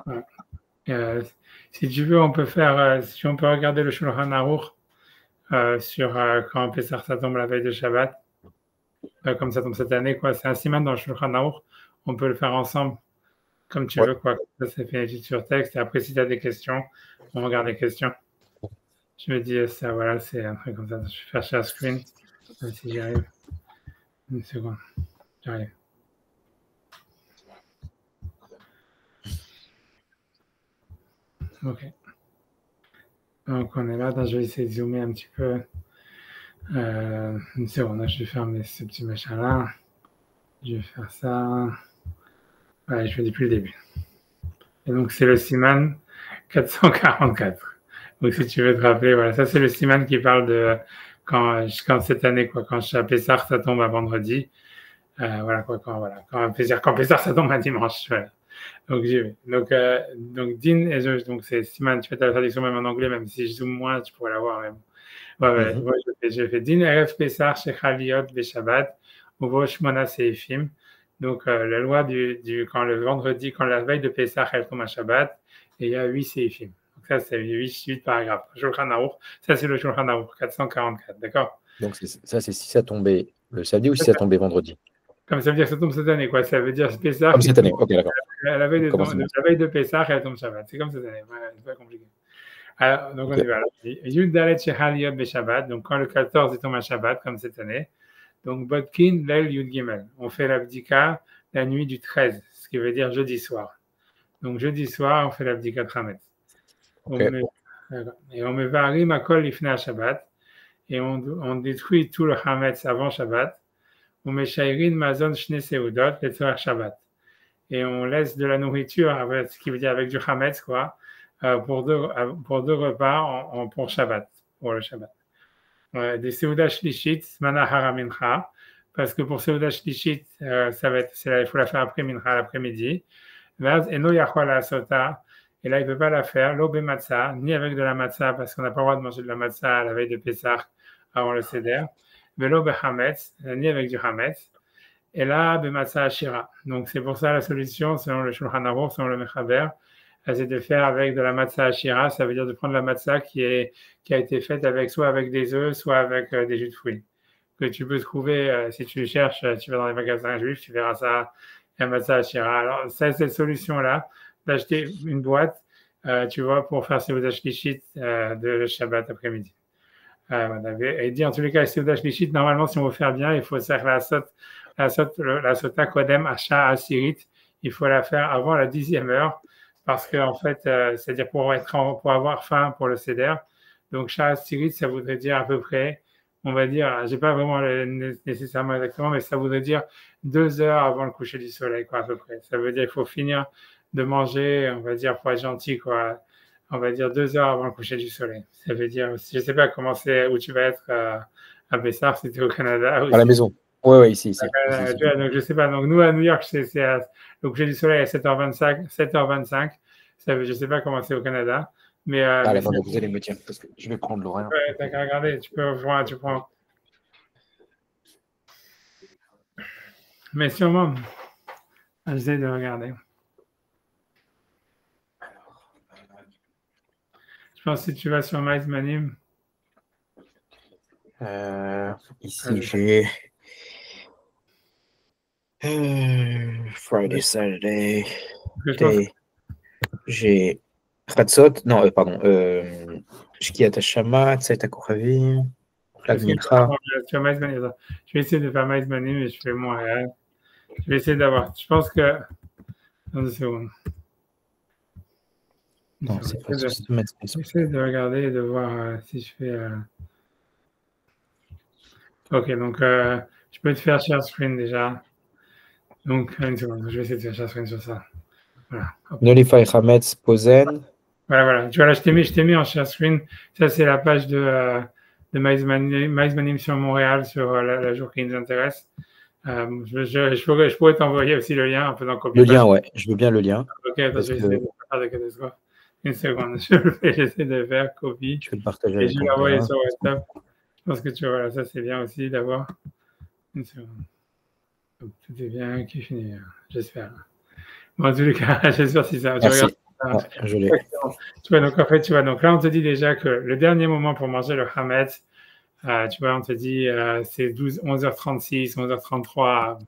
Ouais. Si tu veux, on peut faire, si on peut regarder le Shulchan Aruch sur quand Pessah ça tombe la veille de Shabbat, comme ça tombe cette année, quoi. C'est un siman dans le Shulchan Aruch. On peut le faire ensemble, comme tu Ouais. veux, quoi. Ça, c'est fait une étude sur texte. Et après, si tu as des questions, on regarde les questions. Je me dis, ça, voilà, c'est un truc comme ça. Je vais faire share screen, si j'y arrive. Une seconde, j'arrive. Ok. Donc, on est là. Je vais essayer de zoomer un petit peu. Une seconde, je vais fermer ce petit machin-là. Je vais faire ça. Ouais, je fais depuis le début. Et donc, c'est le Siman 444. Donc, si tu veux te rappeler, voilà, ça, c'est le Siman qui parle de quand cette année, quoi, quand Pessah, ça tombe à vendredi. Voilà, quoi, quand Pessah, ça tombe à dimanche. Voilà. Donc, j'y vais. Donc, Din, donc, c'est Siman, tu fais ta traduction même en anglais, même si je zoome moins, tu pourrais l'avoir même. Ouais, Mhm. ouais, je fais Din, Erev Pessah, Shechaliot, Beshabbat, Uvo Shmona Seifim. Donc, la loi quand le vendredi, quand la veille de Pessah, elle tombe à Shabbat, et il y a 8 Seifim. Donc, ça, c'est 8 paragraphes. Shulchan Aruch, ça, c'est le Shulchan Aruch, 444, d'accord? Donc, ça, c'est si ça tombait le samedi ou si ça tombait vendredi. Comme ça veut dire que ça tombe cette année, quoi. Ça veut dire Pessah Comme qui cette année. tombe Ok, d'accord. la veille Comment ça la veille de Pessah, elle tombe Shabbat. C'est comme cette année. Ouais, c'est pas compliqué. Alors, donc, on Ok. y va. Yud Dalet Shechaliot Beshabbat. Donc, quand le 14 il tombe à Shabbat, comme cette année. Donc, Bodkin, Lel, Yud Gimel. On fait l'abdika la nuit du 13, ce qui veut dire jeudi soir. Donc, jeudi soir, on fait l'abdika de Hametz. Ok. Et on met Varim Akol Ifna Shabbat. Et on détruit tout le Hametz avant Shabbat. On met Shairin Mazon Shne Seudot, et Tzorach Shabbat. Et on laisse de la nourriture, ce qui veut dire avec du Hametz, quoi, pour deux repas pour Shabbat, pour le Shabbat. Des Seudah Shlishit, Mana Hara Mincha, parce que pour Seudah Shlishit, il faut la faire après Mincha, l'après-midi. Eno Yachol Asota, et là, il ne peut pas la faire, l'Obe Matzah, ni avec de la Matzah, parce qu'on n'a pas le droit de manger de la Matzah à la veille de Pessah, avant le Seder. L'Obe Hametz, ni avec du Hametz. Et là, Matzah Ashira. Donc, c'est pour ça la solution, selon le Shulchan Aruch, selon le Mechaber, c'est de faire avec de la Matzah Ashira. Ça veut dire de prendre la Matzah qui a été faite soit avec des œufs, soit avec des jus de fruits. Que tu peux trouver, si tu cherches, tu vas dans les magasins juifs, tu verras ça, la Matzah Ashira. Alors, ça, cette solution-là, d'acheter une boîte, tu vois, pour faire Seudah Shlishit de Shabbat après-midi. Et dit en tous les cas, Seudah Shlishit, normalement, si on veut faire bien, il faut faire la sota kodem asha asirit. Il faut la faire avant la 10e heure, parce que, en fait, c'est-à-dire pour avoir faim pour le seder. Donc, sha asirit, ça voudrait dire à peu près, on va dire, j'ai pas vraiment nécessairement exactement, mais ça voudrait dire 2 heures avant le coucher du soleil, quoi, à peu près. Ça veut dire qu'il faut finir de manger, on va dire, pour être gentil, quoi. On va dire 2 heures avant le coucher du soleil. Ça veut dire, je sais pas comment c'est, où tu vas être à Bessar, si tu es au Canada. Ou À la si maison. Ouais, ici. tu vois, donc je sais pas. Donc nous à New York, le coucher du soleil à 7h25. 7h25. Je sais pas comment c'est au Canada, mais Allez, attendez, vous allez me dire, parce que je vais prendre l'horaire. ouais, t'as qu'à regarder. Tu prends. Mais sûrement, j'essaie de regarder. Je pense que si tu vas sur MyZmanim. Ici, j'ai Friday, Saturday, Day. J'ai Chatzot, non, pardon, Shkiat Hashama, Tzeit HaKochavim, Lag Mincha. Je vais essayer de faire MyZmanim et je fais Montréal. Je vais essayer d'avoir. Je pense que. Dans 2 secondes. Non, c'est pas systématique. J'essaie de regarder et de voir si je fais. Ok, donc je peux te faire share screen déjà. Donc, une seconde, je vais essayer de faire share screen sur ça. Voilà. Nullify Hametz Posen. Voilà. Tu vois, là, je t'ai mis en share screen. Ça, c'est la page de MyZmanim sur Montréal, sur la jour qui nous intéresse. Je pourrais t'envoyer aussi le lien, un peu dans copie. Le lien, ouais, je veux bien le lien. Ok, attends, je vais essayer de faire de catastrophe. Une seconde, j'essaie de faire copie. Je vais le partager Et avec je vais l'envoyer sur WhatsApp. Je pense que tu vois, ça c'est bien aussi d'avoir. Une seconde. Donc, tout est bien qui finit, j'espère. Bon, en tous les cas, j'espère si ça. Tu regardes je l'ai. Tu vois, donc en fait, tu vois, donc là, on te dit déjà que le dernier moment pour manger le Hametz, tu vois, on te dit c'est 11h36, 11h33,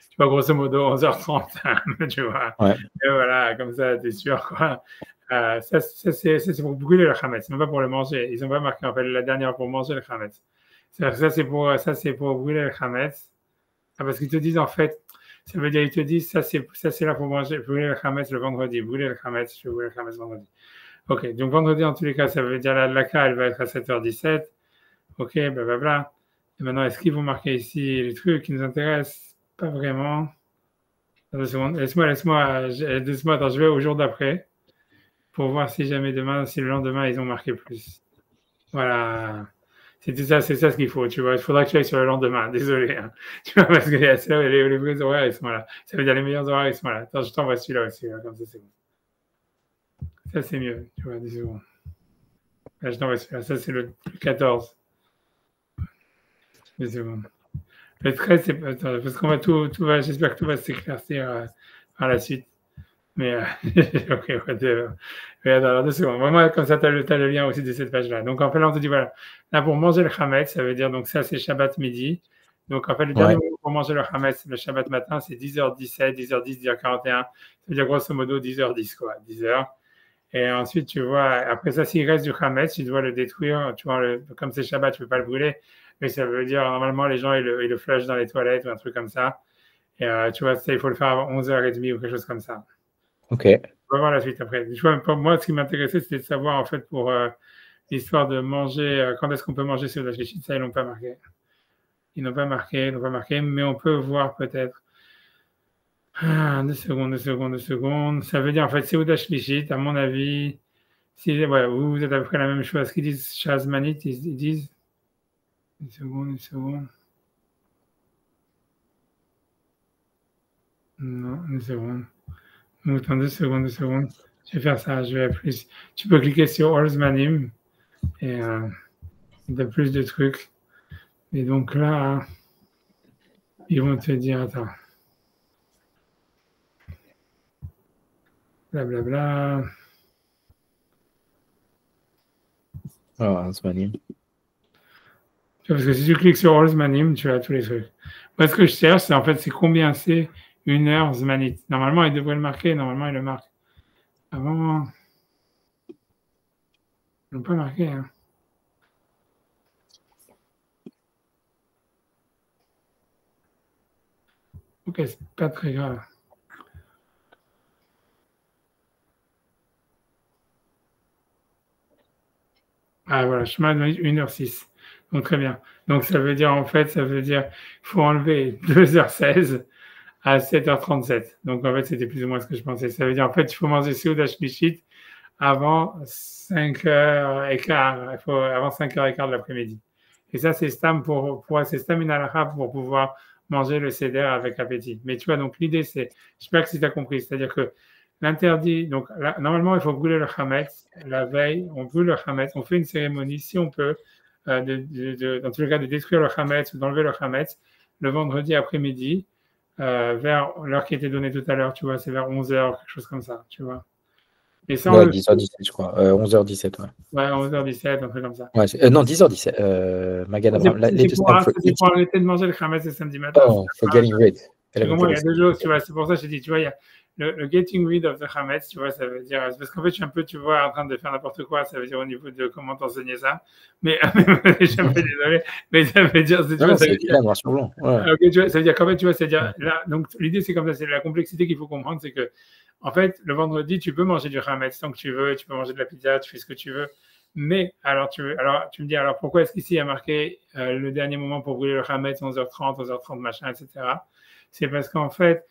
tu vois, grosso modo 11h30, tu vois. Ouais. Et voilà, comme ça, t'es sûr, quoi. Ça, c'est pour brûler le Hametz, non pas pour le manger. Ils n'ont pas marqué, en fait, la dernière pour manger le Hametz. Ça, c'est pour brûler le Hametz. Parce qu'ils te disent, en fait, ça veut dire, ils te disent, ça, c'est là pour manger, brûler le Hametz le vendredi, brûler le Hametz, je vais brûler le Hametz vendredi. Ok, donc vendredi, en tous les cas, ça veut dire la elle va être à 7h17. Ok, blablabla. Et maintenant, est-ce qu'ils vont marquer ici les trucs qui nous intéressent? Pas vraiment. Attends 2 secondes. Laisse-moi, attends, je vais au jour d'après pour voir si jamais demain, si le lendemain, ils ont marqué plus. Voilà. C'est ça ce qu'il faut, tu vois. Il faudra que tu ailles sur le lendemain. Désolé, hein. Tu vois, parce que les vrais horaires, ils sont là. Ça veut dire les meilleurs horaires, ils sont là. Attends, je t'envoie celui-là aussi, là, comme ça, c'est bon. Ça, c'est mieux, tu vois, 10 secondes. Là, je t'envoie celui-là. Ça, c'est le 14. 10 secondes. Le 13, c'est pas. Attends, parce qu'on va tout va, j'espère que tout va s'éclaircir par la suite. Mais, ok, whatever. Mais attends, 2 secondes. Vraiment, comme ça, tu as le lien aussi de cette page-là. Donc, en fait, là, on te dit, voilà. Là, pour manger le Hametz, ça veut dire, donc, ça, c'est Shabbat midi. Donc, en fait, le dernier moment pour manger le Hametz, le Shabbat matin, c'est 10h17, 10h10, 10h41. Ça veut dire, grosso modo, 10h10, quoi. 10h. Et ensuite, tu vois, après ça, s'il reste du Hametz, tu dois le détruire. Tu vois, comme c'est Shabbat, tu ne peux pas le brûler. Mais ça veut dire, normalement, les gens, ils le flushent dans les toilettes ou un truc comme ça. Et tu vois, ça, il faut le faire avant 11h30 ou quelque chose comme ça. Ok. On va voir la suite après. Tu vois, pour moi, ce qui m'intéressait, c'était de savoir, en fait, pour l'histoire de manger, quand est-ce qu'on peut manger sur la shlichit, ça, ils n'ont pas marqué. Ils n'ont pas marqué, mais on peut voir peut-être. 2 secondes. Ça veut dire, en fait, c'est Seuda Shlichit, à mon avis, si, ouais, vous êtes à peu près la même chose. Ce qu'ils disent, Shazmanit, ils disent. Une seconde. Non, une seconde. Attends, 2 secondes. Je vais faire ça, je vais plus. Tu peux cliquer sur Allzmanim et de plus de trucs. Et donc là, ils vont te dire, attends. Blablabla. Alors, Allzmanim. Parce que si tu cliques sur Allzmanim, tu as tous les trucs. Moi, ce que je cherche, c'est en fait, c'est combien c'est 1 heure Zmanit. Normalement, il devrait le marquer. Normalement, il le marque. Avant, ils l'ont pas marqué, hein. Ok, c'est pas très grave. Ah voilà, chemin de 1h06. Donc très bien. Donc ça veut dire, en fait, il faut enlever 2h16 à 7h37. Donc en fait, c'était plus ou moins ce que je pensais. Ça veut dire, en fait, il faut manger Seuda Shlichit avant 5h15. Il faut avant 5h15 de l'après-midi. Et ça, c'est Stam c'est Stam une halakha pour pouvoir manger le Seder avec appétit. Mais tu vois, donc l'idée, c'est, je sais pas si tu as compris, c'est-à-dire que l'interdit, donc là, normalement, il faut brûler le Hametz. La veille, on brûle le Hametz, on fait une cérémonie, si on peut, dans tous les cas, de détruire le Hametz ou d'enlever le Hametz le vendredi après-midi, vers l'heure qui était donnée tout à l'heure, tu vois, c'est vers 11h, quelque chose comme ça, tu vois. Et ça, Ouais, 10h17, je crois. 11h17, ouais. Ouais, 11h17, un truc comme ça. Ouais, non, 10h17. Magan Abraham. C'est pour arrêter de manger le Hametz le samedi matin. Oh, for getting rid. Il y a 2 choses, tu vois, c'est pour ça que je te dis, tu vois, il y a le getting rid of the Hametz, tu vois, ça veut dire, parce qu'en fait, je suis un peu, tu vois, en train de faire n'importe quoi, ça veut dire au niveau de comment t'enseigner ça, mais je suis un peu désolé, mais ça veut dire, tu vois, ça veut dire, noir sur blanc. Ouais. Okay, tu vois, ça veut dire qu'en fait, tu vois, c'est-à-dire, là, donc l'idée, c'est comme ça, c'est la complexité qu'il faut comprendre, c'est que, en fait, le vendredi, tu peux manger du Hametz tant que tu veux, tu peux manger de la pizza, tu fais ce que tu veux, mais alors tu me dis, alors pourquoi est-ce qu'ici il y a marqué le dernier moment pour brûler le Hametz, 11h30, 11h30, machin, etc. C'est parce qu'en fait,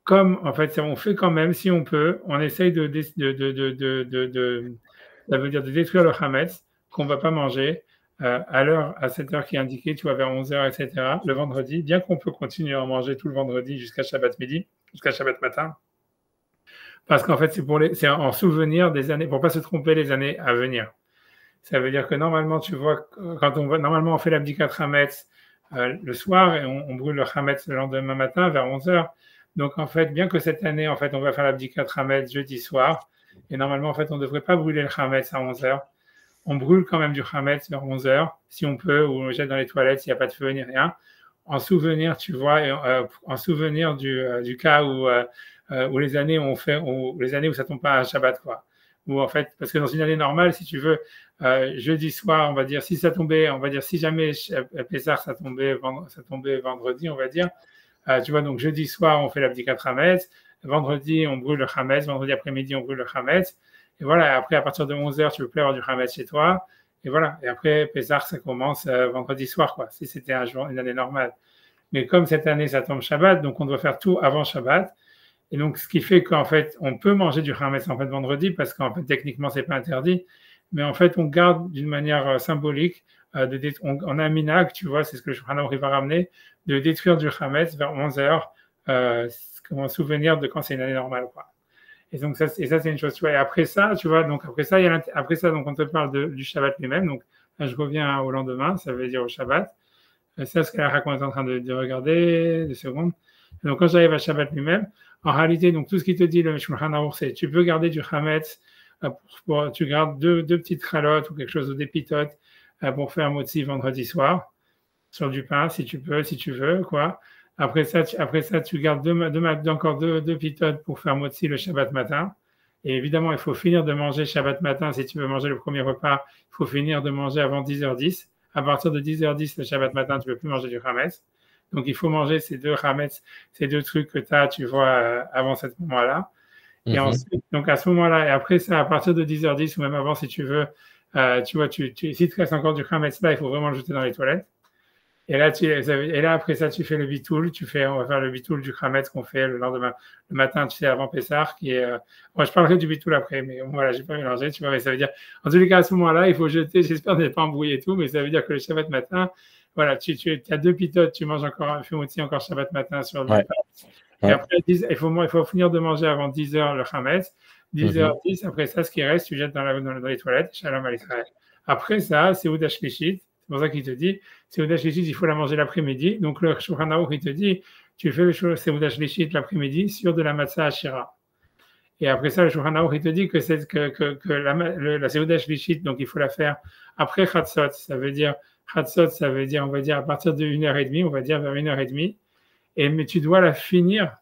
comme en fait, on fait quand même, si on peut, on essaye ça veut dire de détruire le Hametz qu'on ne va pas manger à cette heure qui est indiquée, tu vois, vers 11h, etc. Le vendredi, bien qu'on peut continuer à manger tout le vendredi jusqu'à Shabbat midi, jusqu'à Shabbat matin, parce qu'en fait, c'est en souvenir des années, pour pas se tromper les années à venir. Ça veut dire que normalement, tu vois, normalement, on fait l'abdikat Hametz le soir et on brûle le Hametz le lendemain matin vers 11h. Donc, en fait, bien que cette année, en fait, on va faire l'abdikat Hametz jeudi soir, Et normalement, en fait, on ne devrait pas brûler le Hametz à 11h. On brûle quand même du Hametz vers 11h, si on peut, ou on le jette dans les toilettes s'il n'y a pas de feu ni rien. En souvenir, tu vois, en souvenir du cas où les années où ça tombe pas à Shabbat, quoi. Ou en fait, parce que dans une année normale, si tu veux, jeudi soir, on va dire, si ça tombait, on va dire, si jamais Pessah ça tombait vendredi, on va dire, tu vois, donc jeudi soir, on fait l'abdicat Hametz, vendredi, on brûle le Hametz, vendredi après-midi, on brûle le Hametz, et voilà, après, à partir de 11h, tu peux plus avoir du Hametz chez toi, et voilà, et après, Pessah, ça commence vendredi soir, quoi, si c'était une année normale. Mais comme cette année, ça tombe Shabbat, donc on doit faire tout avant Shabbat, et donc, ce qui fait qu'en fait, on peut manger du Hametz en fait vendredi, parce qu'en fait, techniquement, c'est pas interdit, mais en fait, on garde d'une manière symbolique, on a un minhag, tu vois, c'est ce que le Shulchan Aruch va ramener, de détruire du Hametz vers 11h, comme un souvenir de quand c'est une année normale, quoi. Et donc ça, c'est une chose, tu vois. Et après ça, tu vois, donc après ça, donc on te parle du Shabbat lui-même. Donc là, je reviens au lendemain, ça veut dire au Shabbat. C'est ce que la raconte est en train de regarder, 2 secondes. Et donc quand j'arrive à Shabbat lui-même, en réalité, donc tout ce qui te dit le Shulchan Aruch, c'est tu peux garder du Hametz, tu gardes deux petites chalotes ou quelque chose, ou des pitotes, pour faire motzi vendredi soir sur du pain, si tu veux, quoi. Après ça, tu gardes encore deux pitotes pour faire motzi le Shabbat matin. Et évidemment, il faut finir de manger Shabbat matin. Si tu veux manger le premier repas, il faut finir de manger avant 10h10. À partir de 10h10, le Shabbat matin, tu ne peux plus manger du Hametz. Donc, il faut manger ces deux Hametz, ces deux trucs que tu as, tu vois, avant ce moment-là. Et ensuite, donc à ce moment-là, et après ça, à partir de 10h10 ou même avant, si tu veux, tu vois, si tu restes encore du Hametz là, il faut vraiment le jeter dans les toilettes. Et là, après ça, tu fais le bitoul. On va faire le bitoul du Hametz qu'on fait le lendemain, le matin, tu sais, avant Pessah, qui est, moi, je parlerai du bitoul après, mais voilà, j'ai pas mélangé, tu vois, mais ça veut dire, en tous les cas, à ce moment-là, il faut jeter, j'espère ne pas embrouiller tout, mais ça veut dire que le Shabbat matin, voilà, tu as deux pitotes, tu manges encore, fais aussi encore Shabbat matin sur le pain. Et après, il faut finir de manger avant 10h le Hametz. 10h10, après ça, ce qui reste, tu jettes dans les toilettes. Shalom à l'Israël. Après ça, c'est Seuda Shlichit. C'est pour ça qu'il te dit, Seuda Shlichit, il faut la manger l'après-midi. Donc, le Shulchan Aruch, il te dit, tu fais le Seuda Shlichit l'après-midi sur de la matzah Ashira. Et après ça, le Shulchan Aruch, il te dit que la Seuda Shlichit, donc il faut la faire après Chatzot. Ça veut dire, on va dire, à partir de 1h30, on va dire vers 1h30. Mais tu dois la finir,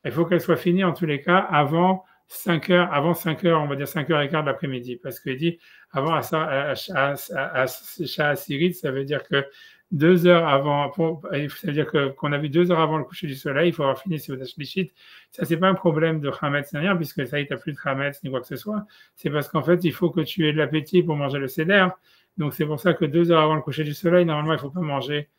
il faut qu'elle soit finie en tous les cas avant 5h, on va dire 5h15 de l'après-midi, parce qu'il dit avant à Sirit, ça veut dire que 2 heures avant, ça veut dire qu'on a vu 2 heures avant le coucher du soleil, il faut avoir fini Seuda Shlichit. Ça, c'est pas un problème de Hametz ni rien, puisque ça y est, t'as plus de Hametz ni quoi que ce soit. C'est parce qu'en fait, il faut que tu aies de l'appétit pour manger le Seder. Donc, c'est pour ça que 2 heures avant le coucher du soleil, normalement, il faut pas manger.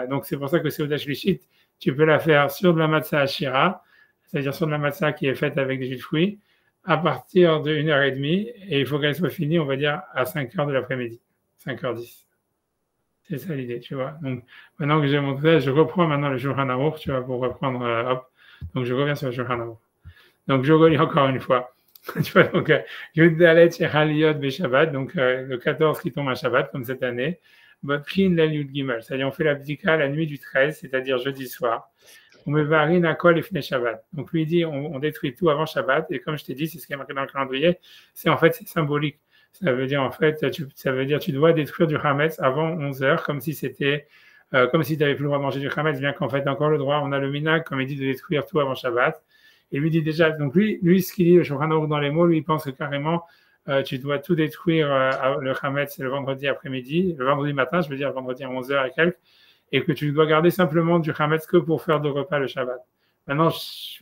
Donc, c'est pour ça que Seuda Shlichit, tu peux la faire sur de la matzah Ashira, c'est-à-dire sur de la matzah qui est faite avec des jus de fruits, à partir de 1h30, et il faut qu'elle soit finie, on va dire, à 5h de l'après-midi, 5h10. C'est ça l'idée, tu vois. Donc, maintenant que j'ai montré ça, je reprends maintenant le Shulchan Aruch, tu vois, pour reprendre, hop. Donc, je reviens sur le Shulchan Aruch. Donc, je relis encore une fois. Tu vois, donc, Yud Dalet Shechal Beshabbat, donc le 14 qui tombe à Shabbat, comme cette année. Botkin la Yud Gimel, c'est-à-dire on fait l'abdika la nuit du 13, c'est-à-dire jeudi soir. On me varie Nakol et Fnei Shabbat. Donc lui dit on détruit tout avant Shabbat, et comme je t'ai dit, c'est ce qui est marqué dans le calendrier, c'est symbolique. Ça veut dire en fait, tu dois détruire du Hametz avant 11h, comme si c'était, comme si tu n'avais plus le droit de manger du Hametz, bien qu'en fait encore le droit, on a le minhag, comme il dit, de détruire tout avant Shabbat. Et lui dit déjà, donc lui ce qu'il dit, le Shulchan Aruch dans les mots, lui il pense que carrément, tu dois tout détruire le Hametz le vendredi après-midi, le vendredi matin, je veux dire vendredi à 11h et quelques, et que tu dois garder simplement du Hametz que pour faire de repas le Shabbat. Maintenant,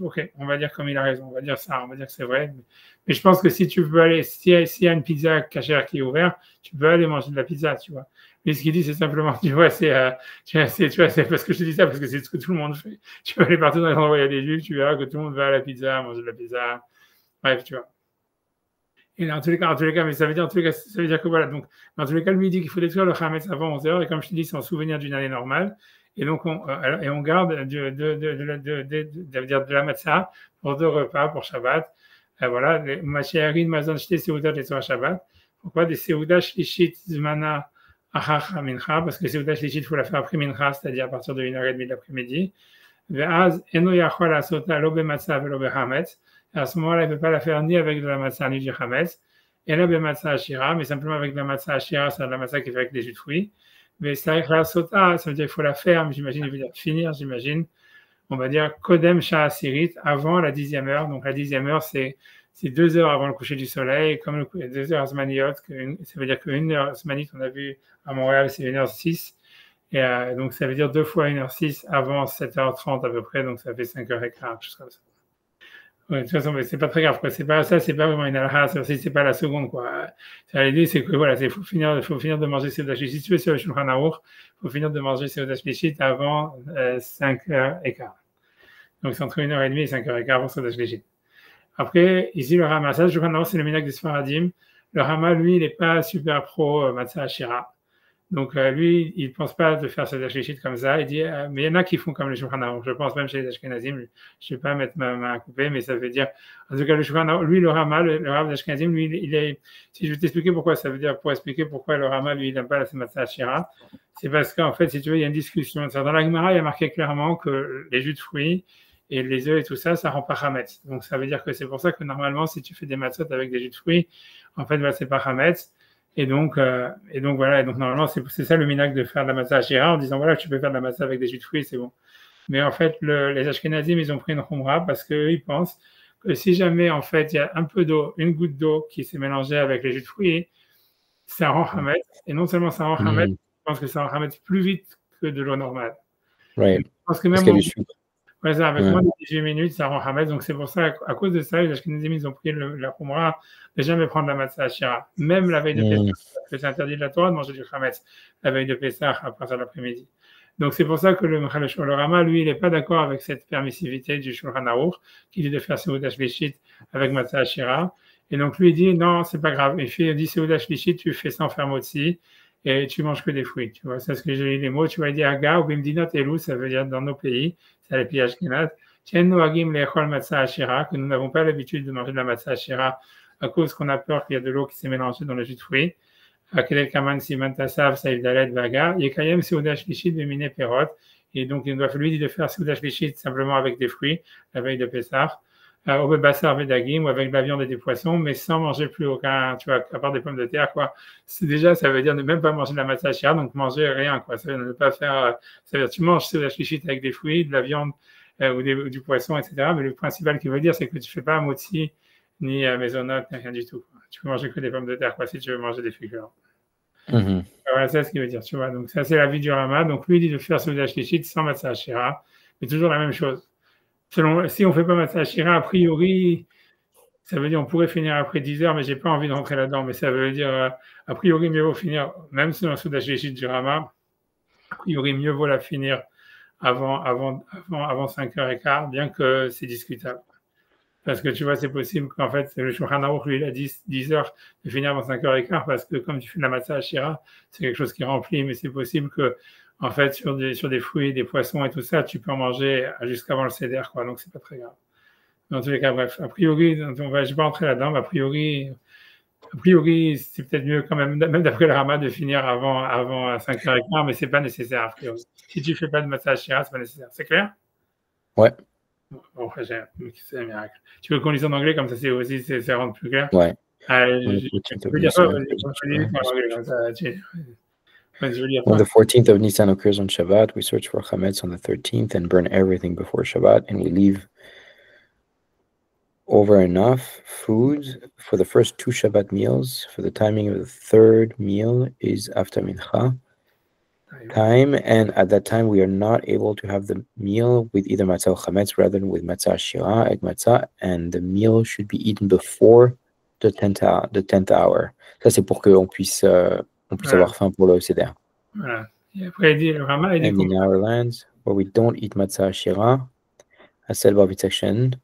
ok, on va dire comme il a raison, on va dire ça, on va dire que c'est vrai. Mais je pense que si tu veux aller, s'il y a une pizza cachère qui est ouverte, tu peux aller manger de la pizza, tu vois. Mais ce qu'il dit, c'est simplement, tu vois, c'est parce que je te dis ça, parce que c'est ce que tout le monde fait. Tu peux aller partout dans les endroits où il y a des juifs, tu verras que tout le monde va à la pizza, manger de la pizza. Bref, tu vois. Et en tous les cas, mais ça veut dire que voilà, donc, dans tous les cas, lui, il dit qu'il faut détruire le Hametz avant 11h, et comme je te dis, c'est en souvenir d'une année normale, et donc, on garde de la matzah pour 2 repas, pour Shabbat, voilà, Mashiarin, Mazon, Shte, Seuda, les soirs Shabbat. Pourquoi des Seuda, Shlichit, Zmana, Achacha, Mincha, parce que Seuda, Shlichit, il faut la faire après Mincha, c'est-à-dire à partir de 1h30 de l'après-midi. Ve'az, Eno Yachol, Asota, Lo Bematzah, Velo Behametz. Et à ce moment-là, il ne peut pas la faire ni avec de la matzah ni du chametz. Et là, ben matzah ashira, mais simplement avec de la matzah ashira, c'est de la matzah qui est faite avec des jus de fruits. Mais c'est avec la sota, ça veut dire qu'il faut la faire, mais j'imagine, il veut dire finir, j'imagine. On va dire Kodem Sha'asirit, avant la 10e heure. Donc la 10e heure, c'est 2 heures avant le coucher du soleil, comme 2 heures Zmaniot, ça veut dire qu'une heure Zmanit, on a vu à Montréal, c'est 1h06. Et donc ça veut dire 2 fois 1h06 avant 7h30 à peu près, donc ça fait 5h15, quelque chose comme ça. Ouais, de toute façon, mais c'est pas très grave, quoi. C'est pas ça, c'est pas vraiment une halakha, c'est pas la seconde, quoi. L'idée, c'est que voilà, faut finir de manger Seudat Shlichit. Si tu veux sur le Shulchan Aruch, faut finir de manger Seudat Shlichit avant 5h15. Donc c'est entre 1h30 et 5h15 avant Seudat Shlichit. Après, ici, le Rama, ça, le Shulchan Aruch, c'est le minhag des Sfaradim. Le Rama, lui, il est pas super pro Matzah Ashira. Donc lui, il ne pense pas de faire Seudat Shlichit comme ça. Il dit, mais il y en a qui font comme le Shulchan Aruch. Je pense même chez les Ashkenazim, je ne vais pas mettre ma main à couper, mais ça veut dire, en tout cas, le Shulchan Aruch, lui, le Rama, le Rav d'Ashkenazim, lui, il est, si je vais t'expliquer pourquoi, ça veut dire, pour expliquer pourquoi le Rama, lui, il n'aime pas la Matzah Ashira, c'est parce qu'en fait, si tu veux, il y a une discussion. Dans la Gemara, il y a marqué clairement que les jus de fruits et les œufs et tout ça, ça rend pas chametz. Donc ça veut dire que c'est pour ça que normalement, si tu fais des matzot avec des jus de fruits, en fait, bah, c'est pas chametz. Et donc voilà, et donc normalement, c'est ça le minhag de faire de la matzah ashira en disant voilà, tu peux faire de la matzah avec des jus de fruits, c'est bon. Mais en fait, les Ashkenazim, ils ont pris une khumra parce qu'eux, ils pensent que si jamais, en fait, il y a un peu d'eau, une goutte d'eau qui s'est mélangée avec les jus de fruits, ça rend chametz. Et non seulement ça rend chametz, je pense que ça rend chametz plus vite que de l'eau normale. Ouais. Parce que même ouais, ça, avec moins de 18 minutes, ça rend chametz. Donc c'est pour ça, à cause de ça, les Ashkenazim, ils ont pris la khumra de jamais prendre la matzah ashira. Même la veille de Pessah, parce que c'est interdit de la Torah de manger du chametz la veille de Pessah à partir de l'après-midi. Donc c'est pour ça que le Rama, lui, il n'est pas d'accord avec cette permissivité du Shulchan Aruch, qui dit de faire Seudat Shlichit avec matzah ashira. Et donc lui, il dit non, c'est pas grave. Il dit Seudat Shlichit, tu fais sans faire motzi et tu manges que des fruits. Tu vois, c'est ce que j'ai lu les mots. Tu vois, il dit Aga ou Bimdinot Elou, ça veut dire dans nos pays, c'est les pays ashkenaz. Tien noagim lechol matzah ashira, que nous n'avons pas l'habitude de manger de la matzah ashira à cause qu'on a peur qu'il y a de l'eau qui s'est mélangée dans le jus de fruits. Et donc, il doit lui dire de faire Seudat Shlichit simplement avec des fruits, la veille de Pessah, au bebassar vedagim, ou avec de la viande et des poissons, mais sans manger plus aucun, tu vois, à part des pommes de terre, quoi. Déjà, ça veut dire ne même pas manger de la matzah ashira, donc manger rien, quoi. Ça veut dire ne pas faire, ça veut dire tu manges Seudat Shlichit avec des fruits, de la viande, ou du poisson, etc. Mais le principal qu'il veut dire, c'est que tu fais pas un motzi, ni maisonnote, ni rien du tout, quoi. Tu peux manger que des pommes de terre, quoi, si tu veux manger des féculents. Voilà, c'est ce qu'il veut dire, tu vois. Donc, ça, c'est la vie du Rama. Donc, lui, il dit de faire Seudat Shlichit sans matzah ashira, mais toujours la même chose. Si on ne fait pas matzah ashira, a priori, ça veut dire on pourrait finir après 10 heures, mais j'ai pas envie de rentrer là-dedans. Mais ça veut dire, a priori, mieux vaut finir, même selon Seudat Shlichit du Rama, a priori, mieux vaut la finir avant 5h15, bien que c'est discutable. Parce que tu vois, c'est possible qu'en fait, le Shulchan Aruch, lui, il a 10 heures de finir avant 5h15, parce que comme tu fais de la matzah ashira, c'est quelque chose qui remplit, mais c'est possible que, en fait, sur des fruits, des poissons et tout ça, tu peux en manger jusqu'avant le seder, quoi. Donc, c'est pas très grave. Dans tous les cas, bref, a priori, je ne vais pas rentrer là-dedans, mais a priori, c'est peut-être mieux quand même d'après le Rama, de finir avant 5h15, mais c'est pas nécessaire, a priori. Si tu fais pas de matzah ashira, c'est pas nécessaire. C'est clair? Ouais. Bon, c'est un miracle. Tu veux qu'on lise en anglais, comme ça, ça rend plus clair? Ouais. Je veux dire ça, When the 14th of Nisan occurs on Shabbat, we search for chametz on the 13th and burn everything before Shabbat, and we leave over enough food for the first 2 Shabbat meals. For the timing of the 3rd meal is after Mincha time, and at that time we are not able to have the meal with either matzah or chametz rather than with matzah ashira, egg matzah, and the meal should be eaten before the 10th hour. Ça, c'est pour qu'on puisse avoir faim pour le seder. Voilà. Et après, il dit, le Rama, il dit, and in our lands where we don't eat matzah ashira, as said by section,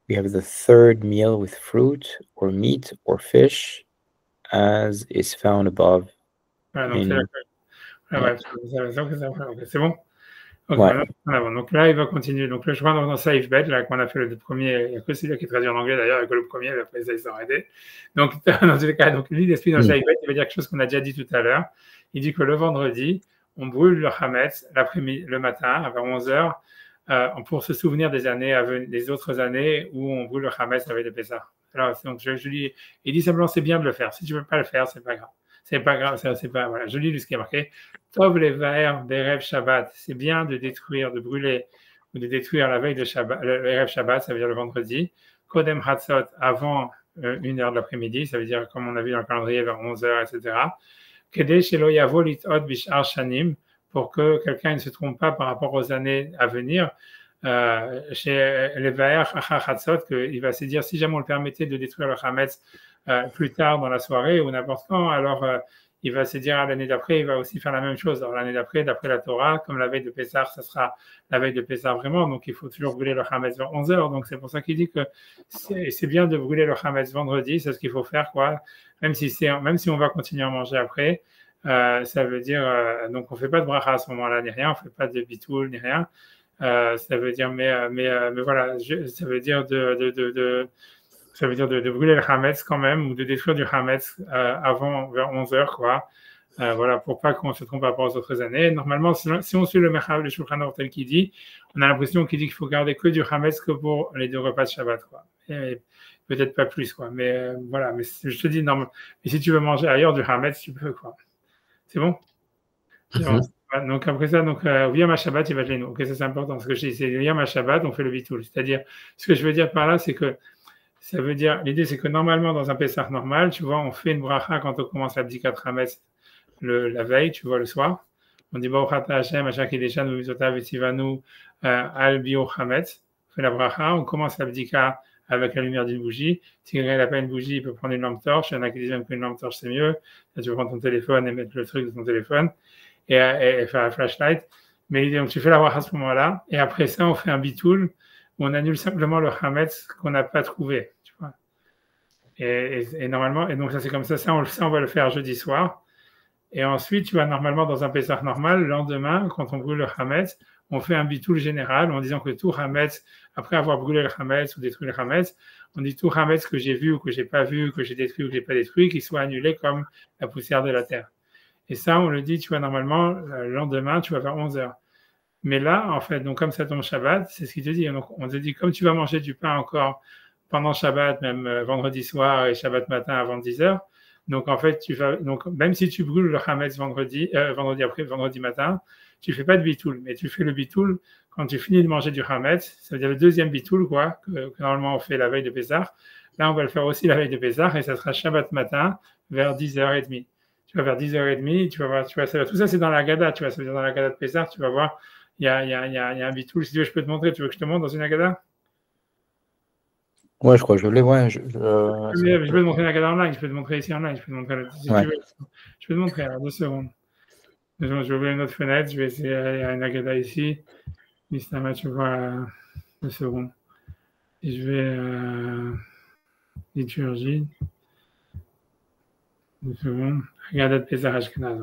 we have the 3rd meal with fruit or meat or fish, as is found above. Voilà, c'est bon. Okay, donc là, il va continuer. Donc, je vois dans Saif Bet, là, qu'on a fait le premier, il n'y a que celui-là qui est traduit en anglais d'ailleurs, et que le premier, après ça, ils sont arrêtés. Donc, dans tous les cas, donc, lui, l'esprit dans Saif Bet, il va dire quelque chose qu'on a déjà dit tout à l'heure. Il dit que le vendredi, on brûle le chametz le matin, vers 11h, pour se souvenir des années, des autres années où on brûle le Hametz avec le Pessah. Alors, donc, je lis, il dit simplement, c'est bien de le faire. Si tu ne veux pas le faire, c'est pas grave. C'est pas grave, c'est pas, voilà. Je lis ce qui est marqué. Tov les vaer berev Shabbat. C'est bien de détruire, de brûler ou de détruire la veille de Shabbat, le Erev Shabbat, ça veut dire le vendredi. Kodem Hatzot, avant 1h de l'après-midi, ça veut dire, comme on a vu dans le calendrier, vers 11h, etc. Kedei shelo yavo lit'ot bish'ar shanim, pour que quelqu'un ne se trompe pas par rapport aux années à venir. Chez les Vaer Chachatzot, qu'il va se dire, si jamais on le permettait de détruire le Hametz plus tard dans la soirée ou n'importe quand, alors il va se dire l'année d'après, il va aussi faire la même chose. Alors l'année d'après, d'après la Torah, comme la veille de Pessah, ça sera la veille de Pessah vraiment, donc il faut toujours brûler le Hametz vers 11h. Donc c'est pour ça qu'il dit que c'est bien de brûler le Hametz vendredi, c'est ce qu'il faut faire, quoi. Même si on va continuer à manger après, ça veut dire, donc on ne fait pas de bracha à ce moment-là, ni rien, on ne fait pas de bitoul, ni rien. Ça veut dire, mais voilà, ça veut dire ça veut dire de brûler le Hametz quand même, ou de détruire du Hametz avant, vers 11h, quoi. Voilà, pour pas qu'on se trompe par rapport aux autres années. Normalement, si on suit le Mechav, le Shulchan Aruch tel qu'il dit, on a l'impression qu'il dit qu'il faut garder que du Hametz que pour les 2 repas de Shabbat, quoi. Et peut-être pas plus, quoi. Mais voilà, mais je te dis, non, mais si tu veux manger ailleurs du Hametz, tu peux, quoi. C'est bon? Donc après ça, donc Yom Shabbat, il va chez nous. Ok, ça c'est important. Ce que je dis, c'est Yom Shabbat, on fait le bitoul. C'est-à-dire, ce que je veux dire par là, c'est que ça veut dire, l'idée c'est que normalement dans un Pessah normal, tu vois, on fait une bracha quand on commence l'abdikat Hametz la veille, tu vois, le soir. On dit Baruch Ata Hashem, Asher Kideshan Mitzvotav V'Tzivanu Al Bio Hametz. On fait la bracha, on commence l'abdika avec la lumière d'une bougie. Si quelqu'un n'a pas une bougie, il peut prendre une lampe torche. Il y en a qui disent même qu'une lampe torche c'est mieux. Là, tu peux prendre ton téléphone et mettre le truc de ton téléphone et faire un flashlight. Mais donc tu fais la bracha à ce moment-là. Et après ça, on fait un bitoul où on annule simplement le Hametz qu'on n'a pas trouvé. Tu vois. Et normalement, et donc ça c'est comme ça, on va le faire jeudi soir. Et ensuite, tu vas normalement dans un Pessah normal, le lendemain, quand on brûle le Hametz, on fait un bitoul général en disant que tout Hametz, après avoir brûlé le Hametz ou détruit le Hametz, on dit tout Hametz que j'ai vu ou que j'ai pas vu, que j'ai détruit ou que j'ai pas détruit, qu'il soit annulé comme la poussière de la terre. Et ça, on le dit, tu vois, normalement, le lendemain, tu vas vers 11h. Mais là, en fait, donc comme ça tombe Shabbat, c'est ce qu'il te dit. Donc, on te dit, comme tu vas manger du pain encore pendant Shabbat, même vendredi soir et Shabbat matin avant 10h, donc en fait, donc même si tu brûles le Hametz vendredi matin, tu fais pas de bitoul, mais tu fais le bitoul quand tu finis de manger du Hametz, ça veut dire le deuxième bitoul, quoi, que normalement on fait la veille de Pessah. Là, on va le faire aussi la veille de Pessah et ça sera Shabbat matin vers 10h30. Tu vas vers 10h30, tu vas voir, tout ça c'est dans la Haggadah, tu vois, ça veut dire dans la Haggadah de Pessah, tu vas voir, il y a un bitoul. Si tu veux, je peux te montrer, tu veux que je te montre dans une Haggadah? Ouais, je crois que je l'ai, ouais. Je peux te montrer la Haggadah online, je peux te montrer ici online, je peux te montrer, si tu veux. Je peux te montrer, alors 2 secondes. Je vais ouvrir une autre fenêtre, je vais essayer, il y a une Haggadah ici. Mistama, tu vois, 2 secondes. Et je vais, liturgie. 2 secondes. Haggadah de Pesach Ashkenaz,